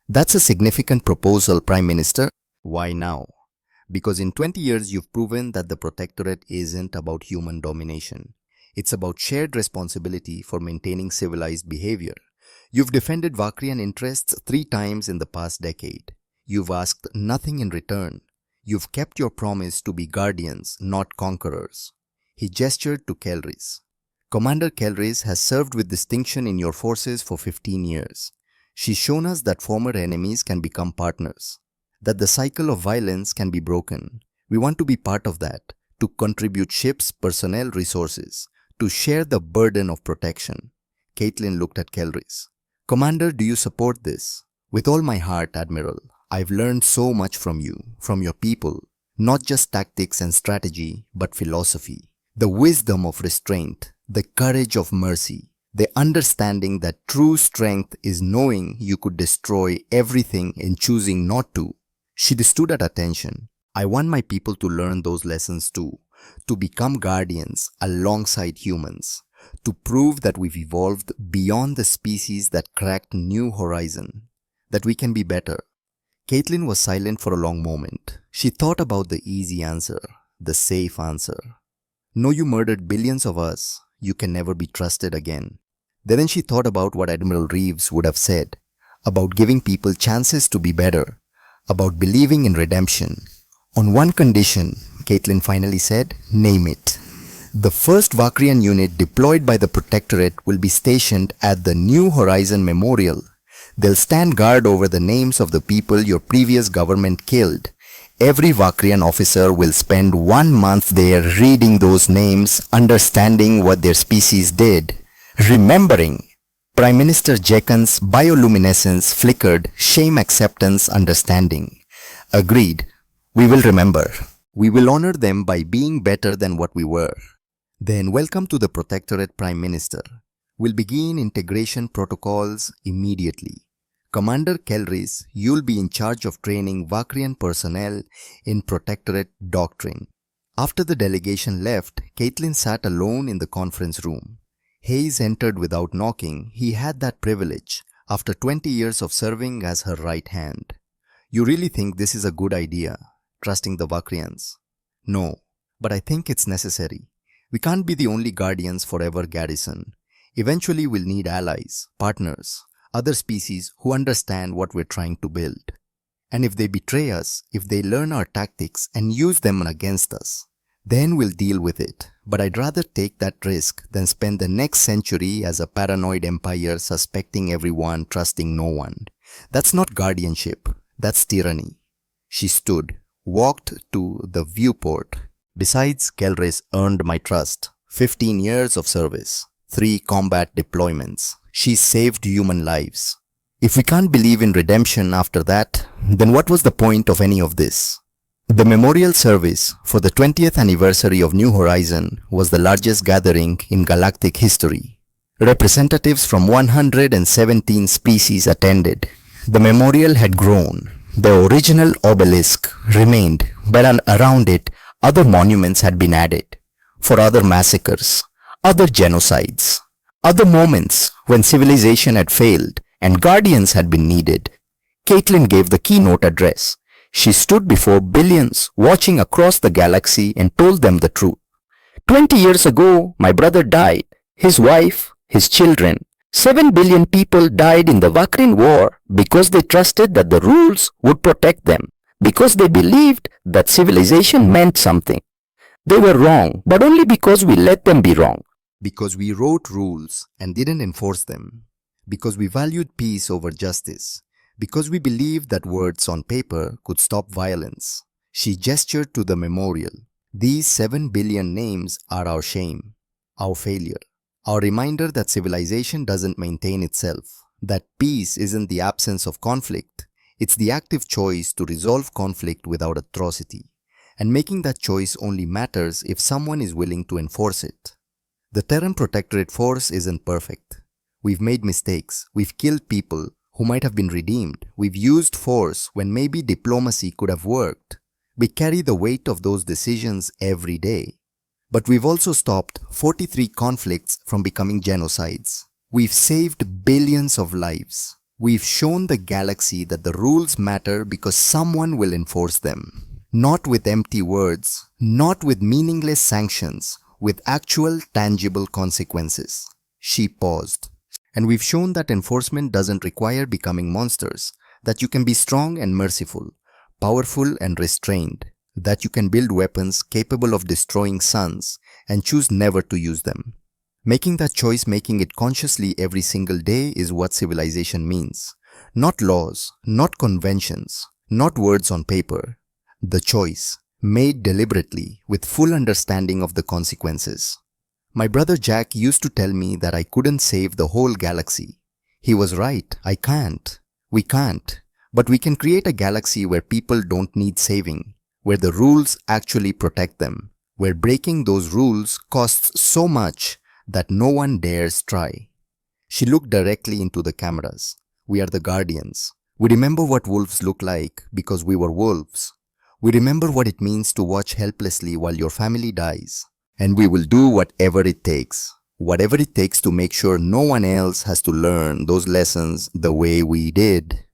That's a significant proposal, Prime Minister. Why now? Because in 20 years you've proven that the Protectorate isn't about human domination. It's about shared responsibility for maintaining civilized behavior. You've defended Vakrian interests 3 times in the past decade. You've asked nothing in return. You've kept your promise to be guardians, not conquerors. He gestured to Kelrys. Commander Kelrys has served with distinction in your forces for 15 years. She's shown us that former enemies can become partners, that the cycle of violence can be broken. We want to be part of that, to contribute ships, personnel, resources, to share the burden of protection. Caitlin looked at Kelrys. Commander, do you support this? With all my heart, Admiral. I've learned so much from you, from your people, not just tactics and strategy, but philosophy. The wisdom of restraint, the courage of mercy, the understanding that true strength is knowing you could destroy everything in choosing not to. She stood at attention. I want my people to learn those lessons too, to become guardians alongside humans, to prove that we've evolved beyond the species that cracked new horizon, that we can be better. Caitlin was silent for a long moment. She thought about the easy answer, the safe answer. No, you murdered billions of us. You can never be trusted again. Then she thought about what Admiral Reeves would have said, about giving people chances to be better, about believing in redemption. On one condition, Caitlin finally said, name it. The first Vakrian unit deployed by the Protectorate will be stationed at the New Horizon Memorial. They'll stand guard over the names of the people your previous government killed. Every Vakrian officer will spend 1 month there reading those names, understanding what their species did, remembering. Prime Minister Jekan's bioluminescence flickered, shame, acceptance, understanding. Agreed. We will remember. We will honor them by being better than what we were. Then welcome to the Protectorate, Prime Minister. We'll begin integration protocols immediately. Commander Kelrys, you'll be in charge of training Vakrian personnel in Protectorate doctrine. After the delegation left, Caitlin sat alone in the conference room. Hayes entered without knocking. He had that privilege, after 20 years of serving as her right hand. You really think this is a good idea, trusting the Vakrians? No, but I think it's necessary. We can't be the only guardians forever, Garrison. Eventually we'll need allies, partners, other species who understand what we're trying to build. And if they betray us, if they learn our tactics and use them against us, then we'll deal with it. But I'd rather take that risk than spend the next century as a paranoid empire suspecting everyone, trusting no one. That's not guardianship, that's tyranny. She stood, walked to the viewport. Besides, Kelrys earned my trust. 15 years of service, 3 combat deployments. She saved human lives. If we can't believe in redemption after that, then what was the point of any of this? The memorial service for the 20th anniversary of New Horizon was the largest gathering in galactic history. Representatives from 117 species attended. The memorial had grown. The original obelisk remained, but around it, other monuments had been added for other massacres, other genocides, other moments when civilization had failed and guardians had been needed. Caitlin gave the keynote address. She stood before billions watching across the galaxy and told them the truth. 20 years ago, my brother died, his wife, his children. 7 billion people died in the Vakrin War because they trusted that the rules would protect them, because they believed that civilization meant something. They were wrong, but only because we let them be wrong. Because we wrote rules and didn't enforce them. Because we valued peace over justice. Because we believed that words on paper could stop violence. She gestured to the memorial. These 7 billion names are our shame. our failure, our reminder that civilization doesn't maintain itself, that peace isn't the absence of conflict, it's the active choice to resolve conflict without atrocity, and making that choice only matters if someone is willing to enforce it. The Terran Protectorate force isn't perfect. We've made mistakes, we've killed people who might have been redeemed, we've used force when maybe diplomacy could have worked. We carry the weight of those decisions every day. But we've also stopped 43 conflicts from becoming genocides. We've saved billions of lives. We've shown the galaxy that the rules matter because someone will enforce them. Not with empty words, not with meaningless sanctions, with actual tangible consequences. She paused. And we've shown that enforcement doesn't require becoming monsters, that you can be strong and merciful, powerful and restrained, that you can build weapons capable of destroying suns and choose never to use them. Making that choice, making it consciously every single day is what civilization means. Not laws, not conventions, not words on paper. The choice, made deliberately with full understanding of the consequences. My brother Jack used to tell me that I couldn't save the whole galaxy. He was right, I can't. We can't. But we can create a galaxy where people don't need saving, where the rules actually protect them, where breaking those rules costs so much that no one dares try. She looked directly into the cameras. We are the guardians. We remember what wolves look like because we were wolves. We remember what it means to watch helplessly while your family dies. And we will do whatever it takes to make sure no one else has to learn those lessons the way we did.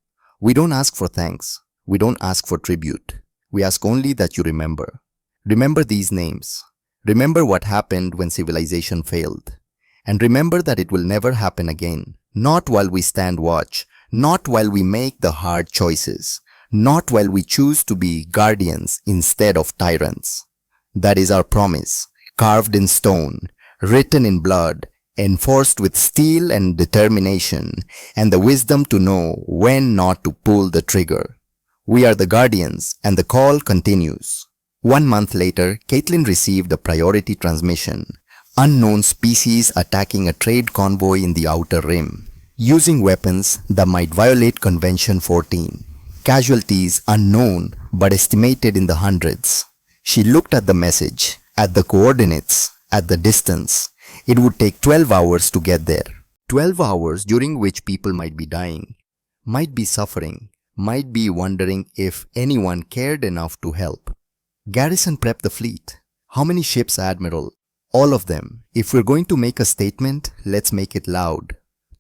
We don't ask for thanks. We don't ask for tribute. We ask only that you remember. Remember these names. Remember what happened when civilization failed. And remember that it will never happen again. Not while we stand watch. Not while we make the hard choices. Not while we choose to be guardians instead of tyrants. That is our promise. Carved in stone, written in blood, enforced with steel and determination, and the wisdom to know when not to pull the trigger. We are the guardians, and the call continues. 1 month later, Caitlin received a priority transmission. Unknown species attacking a trade convoy in the Outer Rim, using weapons that might violate Convention 14. Casualties unknown but estimated in the hundreds. She looked at the message, at the coordinates, at the distance. It would take 12 hours to get there. 12 hours during which people might be dying, might be suffering, might be wondering if anyone cared enough to help. Garrison prepped the fleet. How many ships, Admiral? All of them. If we're going to make a statement, let's make it loud.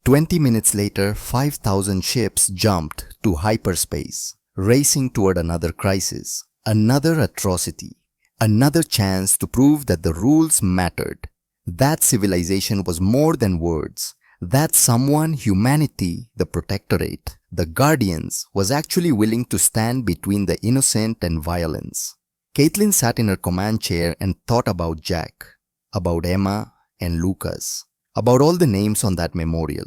20 minutes later, 5,000 ships jumped to hyperspace, racing toward another crisis, another atrocity. Another chance to prove that the rules mattered. That civilization was more than words. That someone, humanity, the Protectorate, the Guardians, was actually willing to stand between the innocent and violence. Caitlin sat in her command chair and thought about Jack, about Emma and Lucas, about all the names on that memorial,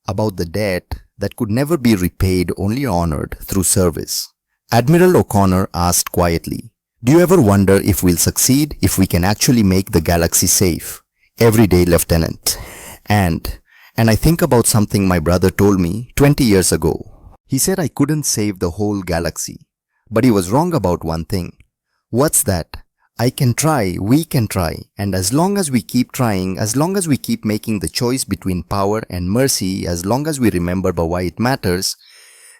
about the debt that could never be repaid, only honored through service. Admiral O'Connor asked quietly, "Do you ever wonder if we'll succeed, if we can actually make the galaxy safe?" "Every day, Lieutenant. And I think about something my brother told me 20 years ago. He said I couldn't save the whole galaxy. But he was wrong about one thing." "What's that?" "I can try, we can try, and as long as we keep trying, as long as we keep making the choice between power and mercy, as long as we remember why it matters,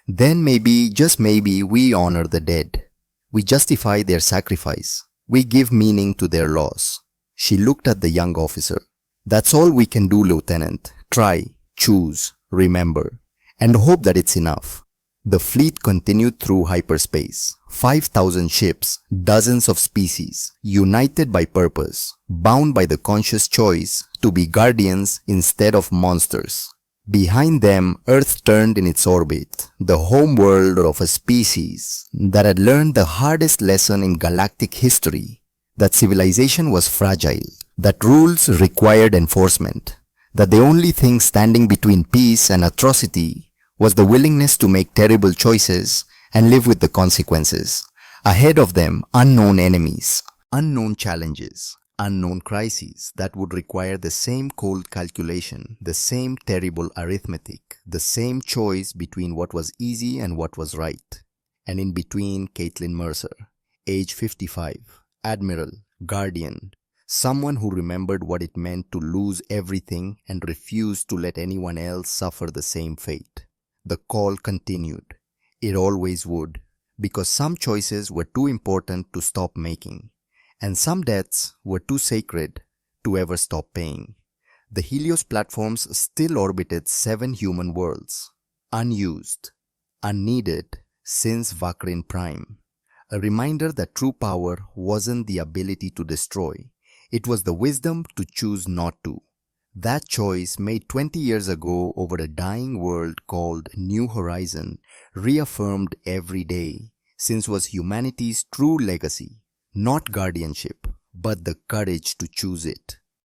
then maybe, just maybe, we honor the dead. We justify their sacrifice. We give meaning to their loss." She looked at the young officer. "That's all we can do, Lieutenant. Try, choose, remember, and hope that it's enough." The fleet continued through hyperspace. 5,000 ships, dozens of species, united by purpose, bound by the conscious choice to be guardians instead of monsters. Behind them, Earth turned in its orbit, the home world of a species that had learned the hardest lesson in galactic history, that civilization was fragile, that rules required enforcement, that the only thing standing between peace and atrocity was the willingness to make terrible choices and live with the consequences. Ahead of them, unknown enemies, unknown challenges, Unknown crises that would require the same cold calculation, the same terrible arithmetic, the same choice between what was easy and what was right. And in between, Caitlin Mercer, age 55, admiral, guardian, someone who remembered what it meant to lose everything and refused to let anyone else suffer the same fate. The call continued. It always would, because some choices were too important to stop making, and some debts were too sacred to ever stop paying. The Helios platforms still orbited 7 human worlds, unused, unneeded since Vakrin Prime. A reminder that true power wasn't the ability to destroy, it was the wisdom to choose not to. That choice made 20 years ago over a dying world called New Horizon reaffirmed every day, since was humanity's true legacy. Not guardianship, but the courage to choose it.